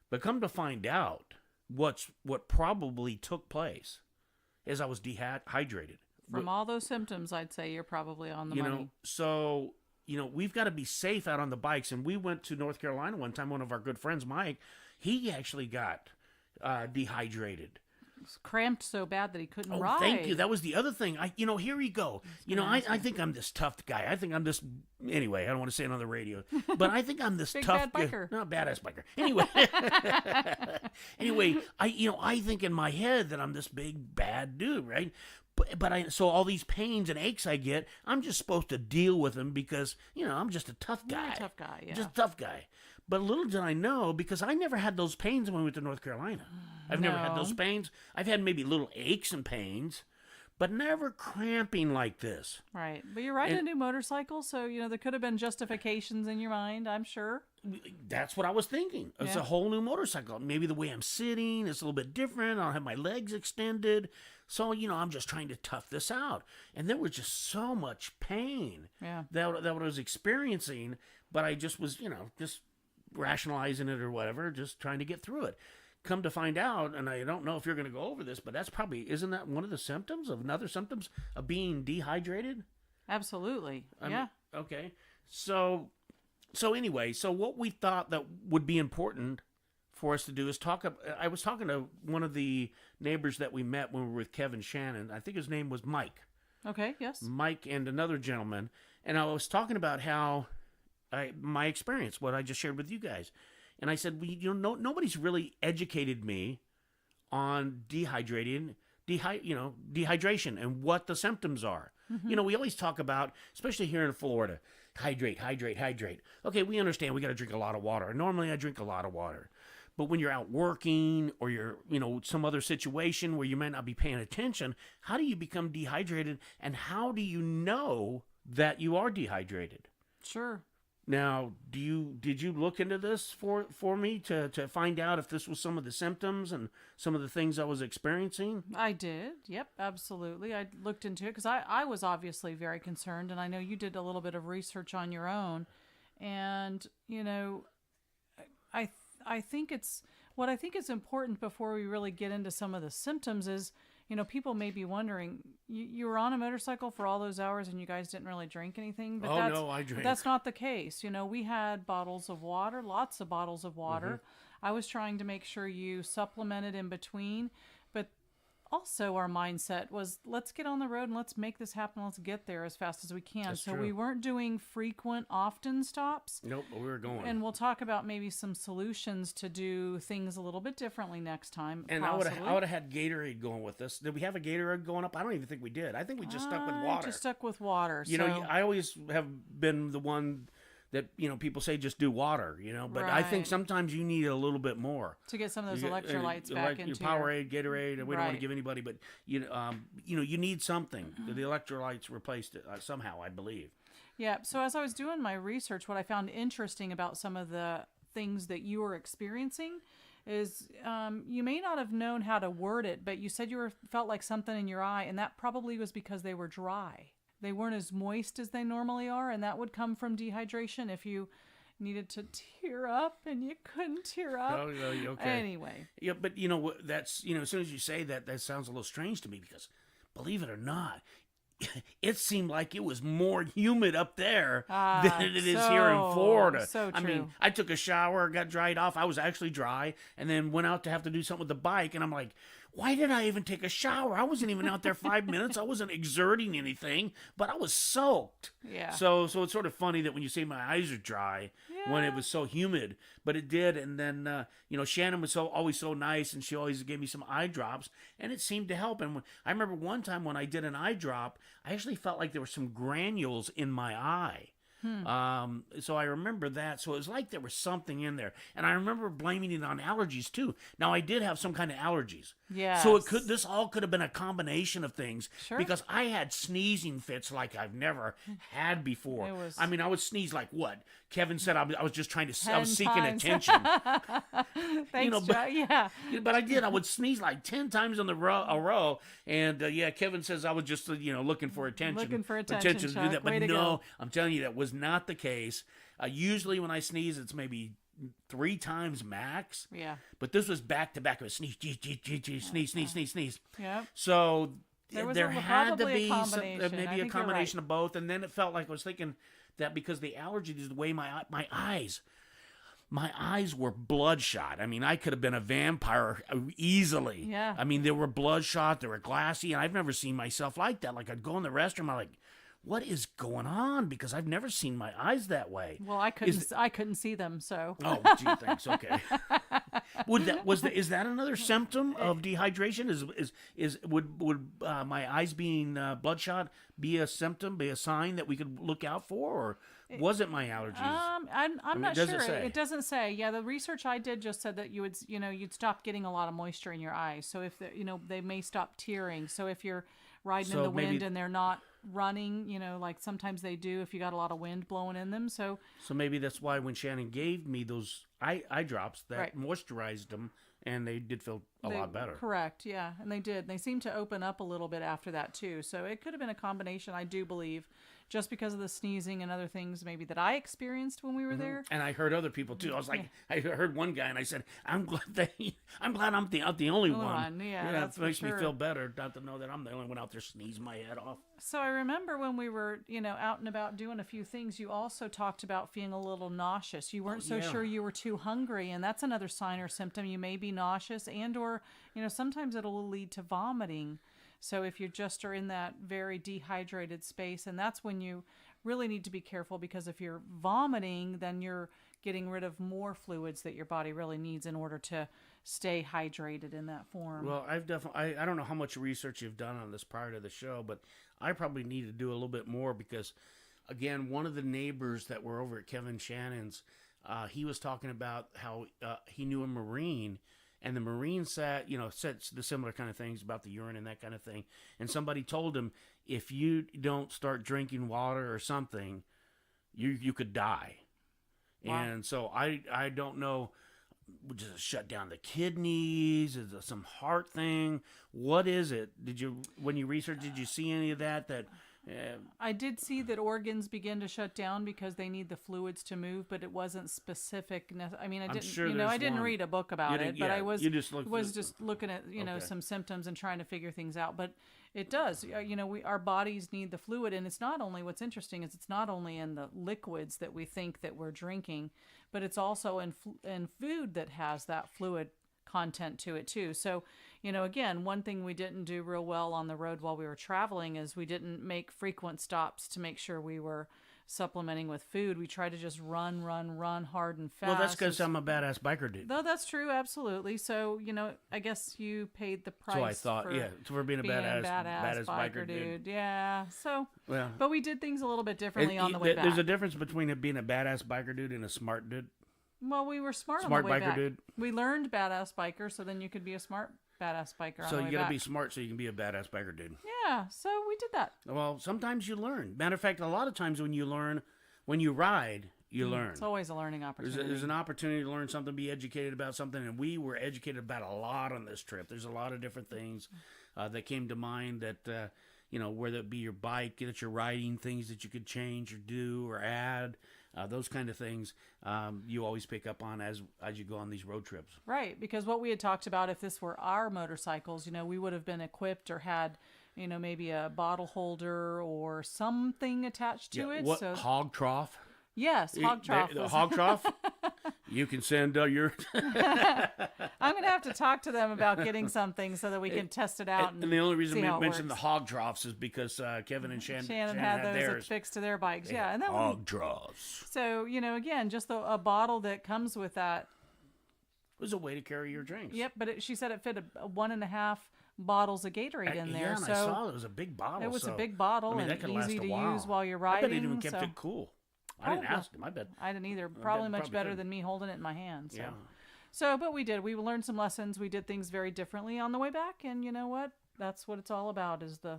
But come to find out, what probably took place is I was dehydrated. From all those symptoms, I'd say you're probably on the money. So, we've got to be safe out on the bikes. And we went to North Carolina one time. One of our good friends, Mike, he actually got dehydrated. cramped so bad that he couldn't Oh, ride. thank you. That was the other thing. Here we go. I think I'm this tough guy. I think I'm this. Anyway, I don't want to say it on the radio, but I think I'm this Big tough bad biker. No, badass biker. Anyway, I think in my head that I'm this big bad dude, right? So all these pains and aches I get, I'm just supposed to deal with them because I'm just a tough guy. You're a tough guy, yeah. Just a tough guy. But little did I know, because I never had those pains when we went to North Carolina. I've never had those pains. I've had maybe little aches and pains, but never cramping like this. Right. But you're riding a new motorcycle, so, there could have been justifications in your mind, I'm sure. That's what I was thinking. It's a whole new motorcycle. Maybe the way I'm sitting is a little bit different. I don't have my legs extended. So, I'm just trying to tough this out. And there was just so much pain that I was experiencing, but I just was, just rationalizing it or whatever, just trying to get through it. Come to find out, and I don't know if you're going to go over this, but isn't that one of the symptoms of being dehydrated? Absolutely. Okay. So anyway, what we thought that would be important for us to do is I was talking to one of the neighbors that we met when we were with Kevin Shannon. I think his name was Mike. Okay, yes. Mike and another gentleman. And I was talking about how my experience, what I just shared with you guys. And I said, nobody's really educated me on dehydration and what the symptoms are. Mm-hmm. We always talk about, especially here in Florida, hydrate. Okay, we understand we got to drink a lot of water. Normally I drink a lot of water. But when you're out working or you're, some other situation where you might not be paying attention, how do you become dehydrated, and how do you know that you are dehydrated? Sure. Now, did you look into this for me to find out if this was some of the symptoms and some of the things I was experiencing? I did. Yep, absolutely. I looked into it because I was obviously very concerned, and I know you did a little bit of research on your own. And, I think it's important before we really get into some of the symptoms is, people may be wondering, you were on a motorcycle for all those hours and you guys didn't really drink anything. But no, I drank. That's not the case. We had bottles of water, lots of bottles of water. Mm-hmm. I was trying to make sure you supplemented in between. But also our mindset was, let's get on the road and let's make this happen. Let's get there as fast as we can. That's true. We weren't doing often stops. Nope, but we were going. And we'll talk about maybe some solutions to do things a little bit differently next time. And I would have had Gatorade going with us. Did we have a Gatorade going up? I don't even think we did. I think we just stuck with water. Just stuck with water. I always have been the one that, people say just do water, but right. I think sometimes you need a little bit more. To get some of those electrolytes back into your Powerade, Gatorade, we don't want to give anybody, but, you need something. The electrolytes replaced it somehow, I believe. Yeah, so as I was doing my research, what I found interesting about some of the things that you were experiencing is you may not have known how to word it, but you said felt like something in your eye, and that probably was because they were dry. They weren't as moist as they normally are, and that would come from dehydration if you needed to tear up and you couldn't tear up. Oh, okay. Anyway. Yeah, but that's, as soon as you say that, that sounds a little strange to me because, believe it or not, it seemed like it was more humid up there than it is here in Florida. So true. I mean, I took a shower, got dried off. I was actually dry, and then went out to have to do something with the bike, and I'm like, why did I even take a shower? I wasn't even out there 5 minutes. I wasn't exerting anything, but I was soaked. Yeah. So it's sort of funny that when you say my eyes are dry when it was so humid, but it did. And then, Shannon was always so nice, and she always gave me some eye drops, and it seemed to help. And I remember one time when I did an eye drop, I actually felt like there were some granules in my eye. So I remember that. So it was like there was something in there. And I remember blaming it on allergies too. Now I did have some kind of allergies. Yeah. So this all could have been a combination of things. Sure. Because I had sneezing fits like I've never had before. I would sneeze like what? Kevin said I was just trying to, I was seeking attention. Thanks, Joe. Yeah. But I did. I would sneeze like 10 times in a row. And Kevin says I was just, looking for attention. Looking for attention, Chuck. To do that. But Way to no, go. I'm telling you, that was not the case. Usually when I sneeze, it's maybe 3 times max. Yeah. But this was back to back. It was sneeze, sneeze. Yeah. So there had to be maybe a combination of both. And then it felt like I was thinking that because the allergy is the way my my eyes were bloodshot. I mean, I could have been a vampire easily. Yeah. I mean, they were bloodshot. They were glassy. And I've never seen myself like that. Like, I'd go in the restroom. I'm like, what is going on? Because I've never seen my eyes that way. Well, I couldn't see them, so. Oh, gee, thanks. Okay. Is that another symptom of dehydration? Would my eyes being bloodshot be a symptom, be a sign that we could look out for, or was it my allergies? I'm not does sure. it say? It doesn't say. Yeah, the research I did just said that you'd stop getting a lot of moisture in your eyes. So if they may stop tearing. So if you're riding in the wind and they're not running, like sometimes they do if you got a lot of wind blowing in them. So maybe that's why when Shannon gave me those eye drops that moisturized them, and they did feel a lot better. Correct, yeah, and they did. They seemed to open up a little bit after that too. So it could have been a combination, I do believe, just because of the sneezing and other things maybe that I experienced when we were there. And I heard other people too. I was like, I heard one guy, and I said, I'm glad I'm the only one. Yeah, that makes me feel better not to know that I'm the only one out there sneezing my head off. So I remember when we were, out and about doing a few things, you also talked about feeling a little nauseous. You weren't so sure you were too hungry, and that's another sign or symptom. You may be nauseous, and or sometimes it'll lead to vomiting. So if you just are in that very dehydrated space, and that's when you really need to be careful, because if you're vomiting, then you're getting rid of more fluids that your body really needs in order to stay hydrated in that form. Well, I've definitely, I don't know how much research you've done on this prior to the show, but I probably need to do a little bit more because, again, one of the neighbors that were over at Kevin Shannon's, he was talking about how he knew a Marine. And the Marine said the similar kind of things about the urine and that kind of thing. And somebody told him, if you don't start drinking water or something, you could die. Wow. And so I don't know, does it shut down the kidneys? Is it some heart thing? What is it? When you researched, did you see any of that? I did see that organs begin to shut down because they need the fluids to move, but it wasn't specific. I mean, I didn't read a book about it, but I was just looking at some symptoms and trying to figure things out. But it does. Our bodies need the fluid, and it's not only, what's interesting is it's not only in the liquids that we think that we're drinking, but it's also in food that has that fluid content to it too. So, again, one thing we didn't do real well on the road while we were traveling is we didn't make frequent stops to make sure we were supplementing with food. We tried to just run hard and fast. Well, that's because I'm a badass biker dude. No, that's true, absolutely. So, I guess you paid the price. So I thought, for being a badass biker dude. Yeah. So, but we did things a little bit differently on the way back. There's a difference between being a badass biker dude and a smart dude. Well, we were smart on the way biker back. Dude. We learned badass biker, so then you could be a smart badass biker on the way back. So you got to be smart so you can be a badass biker dude. Yeah, so we did that. Well, sometimes you learn. Matter of fact, a lot of times when you ride, you learn. It's always a learning opportunity. There's an opportunity to learn something, be educated about something, and we were educated about a lot on this trip. There's a lot of different things that came to mind that, whether it be your bike that you're riding, things that you could change or do or add. Those kind of things you always pick up on as you go on these road trips. Right, because what we had talked about, if this were our motorcycles, we would have been equipped or had, maybe a bottle holder or something attached to it. What, hog trough? Yes, hog trough. The hog trough? You can send your... I'm going to have to talk to them about getting something so that we can test it out. And the only reason we mentioned the hog troughs is because Kevin and Shannon had those theirs affixed to their bikes. Yeah, and hog troughs. So, again, just a bottle that comes with that. It was a way to carry your drinks. Yep, but she said it fit a 1.5 bottles of Gatorade in there. Yeah, and I saw it was a big bottle. It was a big bottle and easy to use while you're riding. I bet it even kept it cool. I didn't ask him. I bet. I didn't either. Probably much better than me holding it in my hand. So. Yeah. So, but we did. We learned some lessons. We did things very differently on the way back. And you know what? That's what it's all about, is the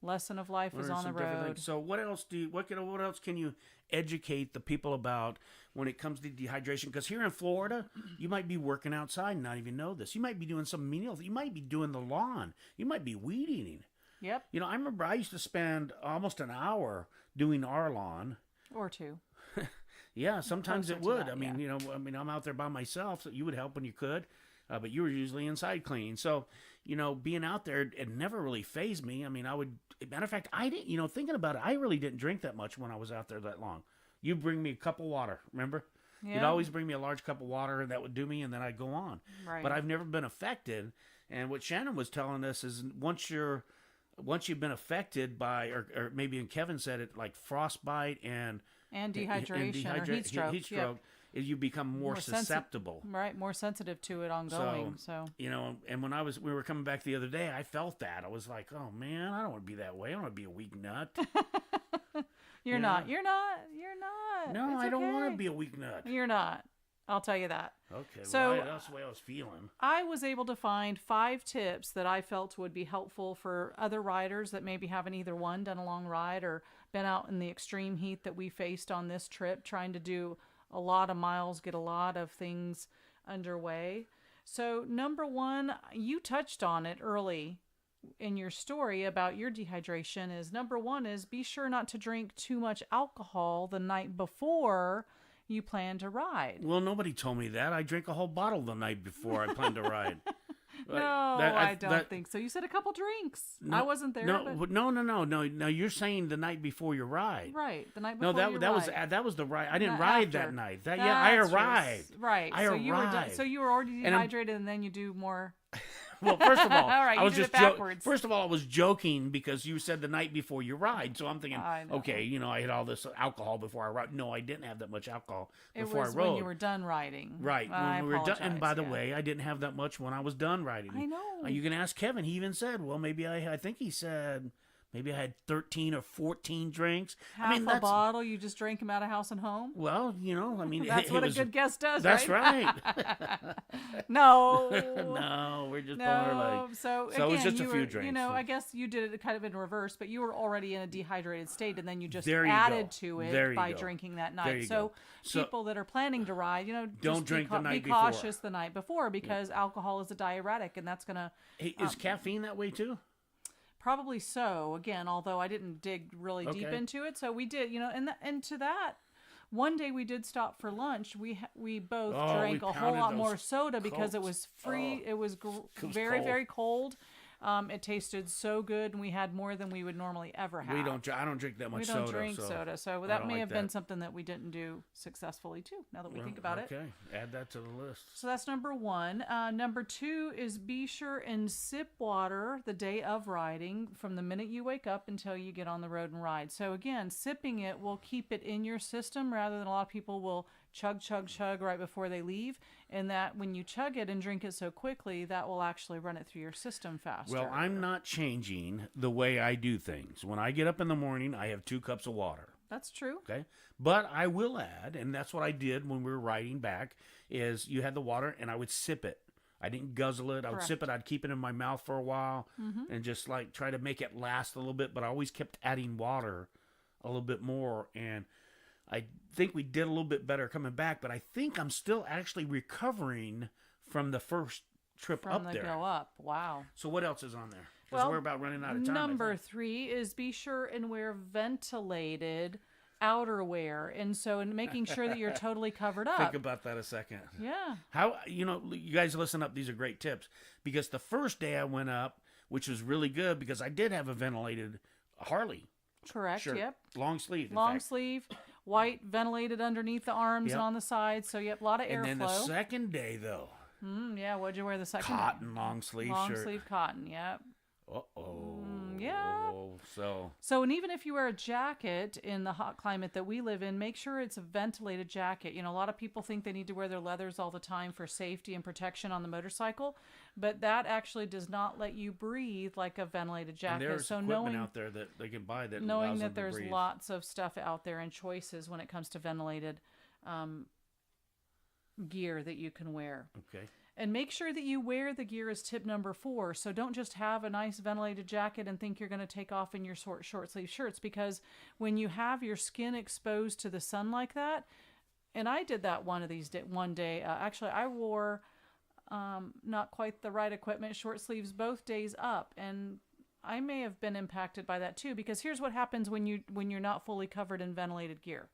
lesson of life is on the road. So what else what else can you educate the people about when it comes to dehydration? Because here in Florida, you might be working outside and not even know this. You might be doing some menial. You might be doing the lawn. You might be weed eating. Yep. I remember I used to spend almost an hour doing our lawn. Or two. Yeah, sometimes it would. I'm out there by myself, so you would help when you could, but you were usually inside cleaning. So, being out there, it never really fazed me. Matter of fact, I didn't, thinking about it, I really didn't drink that much when I was out there that long. You bring me a cup of water, remember? He'd Yeah. always bring me a large cup of water, and that would do me, and then I'd go on. Right. But I've never been affected. And what Shannon was telling us is once you've been affected by, or maybe and Kevin said it, like frostbite and dehydration or heat stroke. Heat stroke, you become more susceptible. Right, more sensitive to it ongoing. So and when we were coming back the other day, I felt that. I was like, oh man, I don't want to be that way. I don't want to be a weak nut. You're not. You're not. No, It's I don't want okay. to be a weak nut. You're not. I'll tell you that. Okay, So well, that's the way I was feeling. I was able to find 5 tips that I felt would be helpful for other riders that maybe haven't either one, done a long ride or been out in the extreme heat that we faced on this trip, trying to do a lot of miles, get a lot of things underway. So number 1, you touched on it early in your story about your dehydration, is number 1 is be sure not to drink too much alcohol the night before you plan to ride. Well, nobody told me that. I drank a whole bottle the night before I planned to ride. I don't think so. You said a couple drinks. I wasn't there. No. You're saying the night before your ride. Right, the night before. No, that was the ride. I didn't ride that night. I arrived. Right. I arrived. So you were already dehydrated, and then you do more. Well, first of all, All right, I was you did just it backwards. First of all, I was joking because you said the night before you ride, so I'm thinking, I know. okay, I had all this alcohol before I ride. No, I didn't have that much alcohol It before was I rode. when you were done riding. Right, I when we were done. And by the apologize, way, I didn't have that much when I was done riding. I know. You can ask Kevin. He even said, well, maybe I think he said. Maybe I had 13 or 14 drinks. Half a bottle, you just drank them out of house and home? Well, That's what a good guest does, that's right? No, No. we're just pulling our leg. So it was again, just a few drinks. I guess you did it kind of in reverse, but you were already in a dehydrated state, and then you just There you added go. to it There you by go. drinking that There night. you So go. So- people that are planning to ride, Don't just drink the night be before. cautious the night before, because alcohol is a diuretic, and that's going to... Hey, is caffeine that way too? Probably so. Again, although I didn't dig really deep Okay. into it, so we did, and to that, one day we did stop for lunch. We both drank a whole pounded lot those more soda because it Cokes. was free. It was very cold. very cold. It tasted so good, and we had more than we would normally ever have. I don't drink that much We soda. don't drink so soda, so I that don't may like have been that. something that we didn't do successfully too. Now that we think about it. Okay, add that to the list. So that's number 1. Number 2 is be sure and sip water the day of riding from the minute you wake up until you get on the road and ride. So again, sipping it will keep it in your system rather than a lot of people will chug right before they leave. And that when you chug it and drink it so quickly, that will actually run it through your system faster. Well, I'm not changing the way I do things. When I get up in the morning, I have 2 cups of water. That's true. Okay, but I will add, and that's what I did when we were riding back, is you had the water and I would sip it. I didn't guzzle it. I would sip it. I'd keep it in my mouth for a while and just like try to make it last a little bit. But I always kept adding water a little bit more. And I think we did a little bit better coming back. But I think I'm still actually recovering from the first trip From up the there. go up. Wow. So what else is on there? Because Well, we're about running out of time. I Number think. 3 is be sure and wear ventilated outerwear. And so in making sure that you're totally covered up. Think about that a second. Yeah. How, you guys listen up. These are great tips. Because the first day I went up, which was really good because I did have a ventilated Harley. Correct. Shirt. Yep. Long sleeve. in Long fact. sleeve, white, ventilated underneath the arms Yep. and on the sides. So yep, a lot of And airflow. then the second day, though, Yeah. What'd you wear the second? day? cotton long sleeve Long shirt. sleeve cotton. Yep. Uh-oh. yeah. So, And even if you wear a jacket in the hot climate that we live in, make sure it's a ventilated jacket. A lot of people think they need to wear their leathers all the time for safety and protection on the motorcycle, but that actually does not let you breathe like a ventilated and jacket. there's So equipment out there that they can buy that knowing allows that them to there's breathe. lots of stuff out there and choices when it comes to ventilated gear that you can wear. Okay. And make sure that you wear the gear as tip number 4. So don't just have a nice ventilated jacket and think you're going to take off in your short sleeve shirts, because when you have your skin exposed to the sun like that, and I did that one day. Actually, I wore not quite the right equipment, short sleeves both days up, and I may have been impacted by that too, because here's what happens when you're not fully covered in ventilated gear.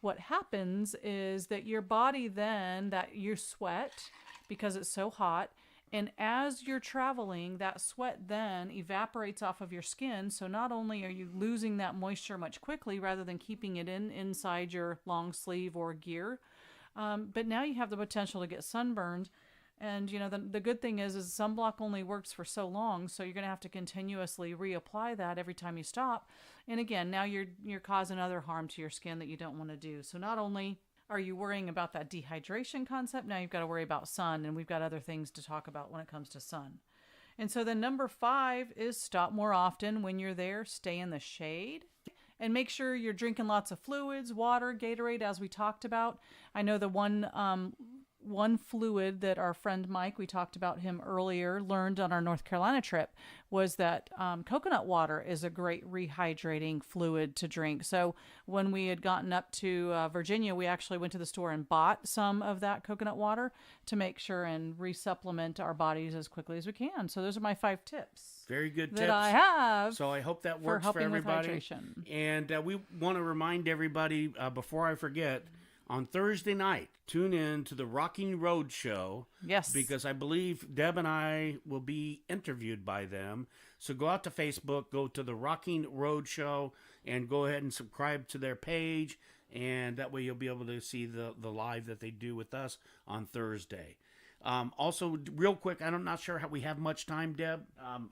What happens is that your body then, that you sweat because it's so hot, and as you're traveling, that sweat then evaporates off of your skin. So not only are you losing that moisture much quickly rather than keeping it inside your long sleeve or gear, But now you have the potential to get sunburned. And, the good thing is sunblock only works for so long, so you're going to have to continuously reapply that every time you stop. And again, now you're causing other harm to your skin that you don't want to do. So not only are you worrying about that dehydration concept, now you've got to worry about sun, and we've got other things to talk about when it comes to sun. And so then number 5 is stop more often. When you're there, stay in the shade. And make sure you're drinking lots of fluids, water, Gatorade, as we talked about. I know the one fluid that our friend Mike, we talked about him earlier, learned on our North Carolina trip was that coconut water is a great rehydrating fluid to drink. So when we had gotten up to Virginia, we actually went to the store and bought some of that coconut water to make sure and resupplement our bodies as quickly as we can. So those are my 5 tips. Very good that tips. I have. So I hope that works for everybody. With hydration. And we want to remind everybody, before I forget, on Thursday night, tune in to the Rocking Road Show. Yes. Because I believe Deb and I will be interviewed by them. So go out to Facebook, go to the Rocking Road Show, and go ahead and subscribe to their page. And that way you'll be able to see the live that they do with us on Thursday. Also, real quick, I'm not sure how we have much time, Deb.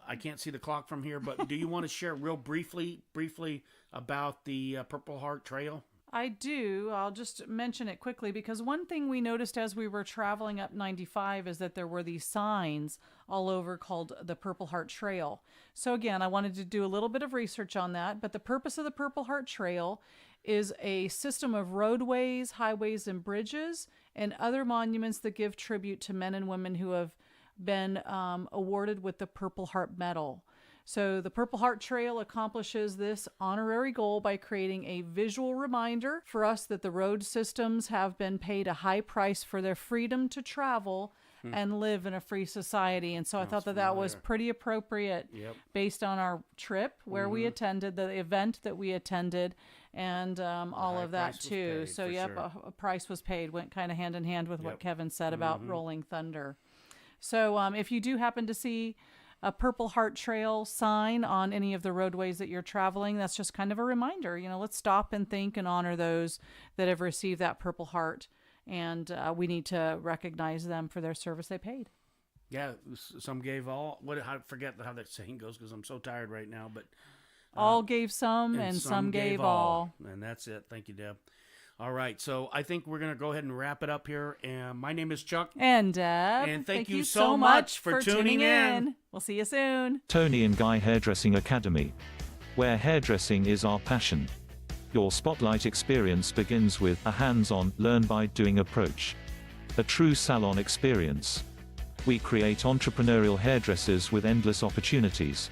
I can't see the clock from here, but do you want to share real briefly about the Purple Heart Trail? I do. I'll just mention it quickly because one thing we noticed as we were traveling up 95 is that there were these signs all over called the Purple Heart Trail. So again, I wanted to do a little bit of research on that, but the purpose of the Purple Heart Trail is a system of roadways, highways, and bridges, and other monuments that give tribute to men and women who have been awarded with the Purple Heart Medal. So the Purple Heart Trail accomplishes this honorary goal by creating a visual reminder for us that the road systems have been paid a high price for their freedom to travel and live in a free society. And so I thought that was pretty appropriate based on our trip where we attended, the event that we attended, and all of that too. So a price was paid, went kind of hand in hand with what Kevin said about Rolling Thunder. So if you do happen to see a Purple Heart Trail sign on any of the roadways that you're traveling, that's just kind of a reminder. Let's stop and think and honor those that have received that Purple Heart. And we need to recognize them for their service they paid. Yeah, some gave all. I forget how that saying goes because I'm so tired right now. But all gave some and some gave all. And that's it. Thank you, Deb. All right, so I think we're going to go ahead and wrap it up here. And my name is Chuck. And Deb. And thank you so much for tuning in. We'll see you soon. Tony and Guy Hairdressing Academy, where hairdressing is our passion. Your spotlight experience begins with a hands-on, learn-by-doing approach. A true salon experience. We create entrepreneurial hairdressers with endless opportunities.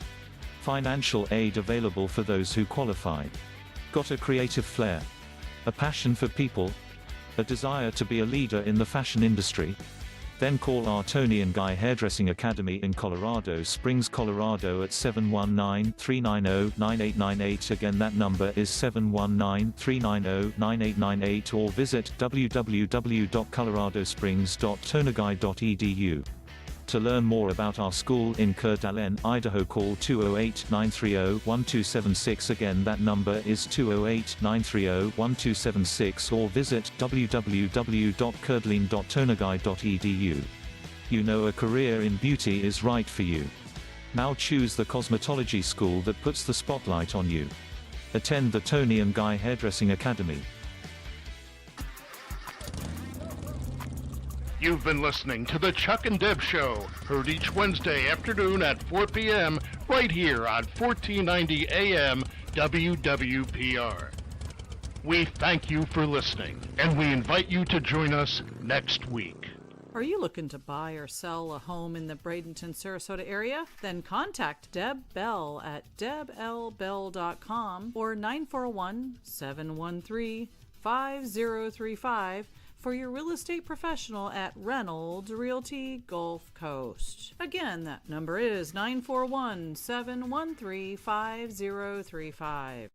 Financial aid available for those who qualify. Got a creative flair? A passion for people? A desire to be a leader in the fashion industry? Then call our Tony and Guy Hairdressing Academy in Colorado Springs, Colorado at 719-390-9898. Again, that number is 719-390-9898, or visit www.coloradosprings.tonaguy.edu. To learn more about our school in Coeur d'Alene, Idaho, call 208-930-1276. Again, that number is 208-930-1276, or visit www.coeurdalene.tonaguy.edu. You know a career in beauty is right for you. Now choose the cosmetology school that puts the spotlight on you. Attend the Tony and Guy Hairdressing Academy. You've been listening to the Chuck-n-Deb Show, heard each Wednesday afternoon at 4 p.m. right here on 1490 AM WWPR. We thank you for listening, and we invite you to join us next week. Are you looking to buy or sell a home in the Bradenton, Sarasota area? Then contact Deb Bell at deblbell.com or 941-713-5035 for your real estate professional at Reynolds Realty Gulf Coast. Again, that number is 941-713-5035.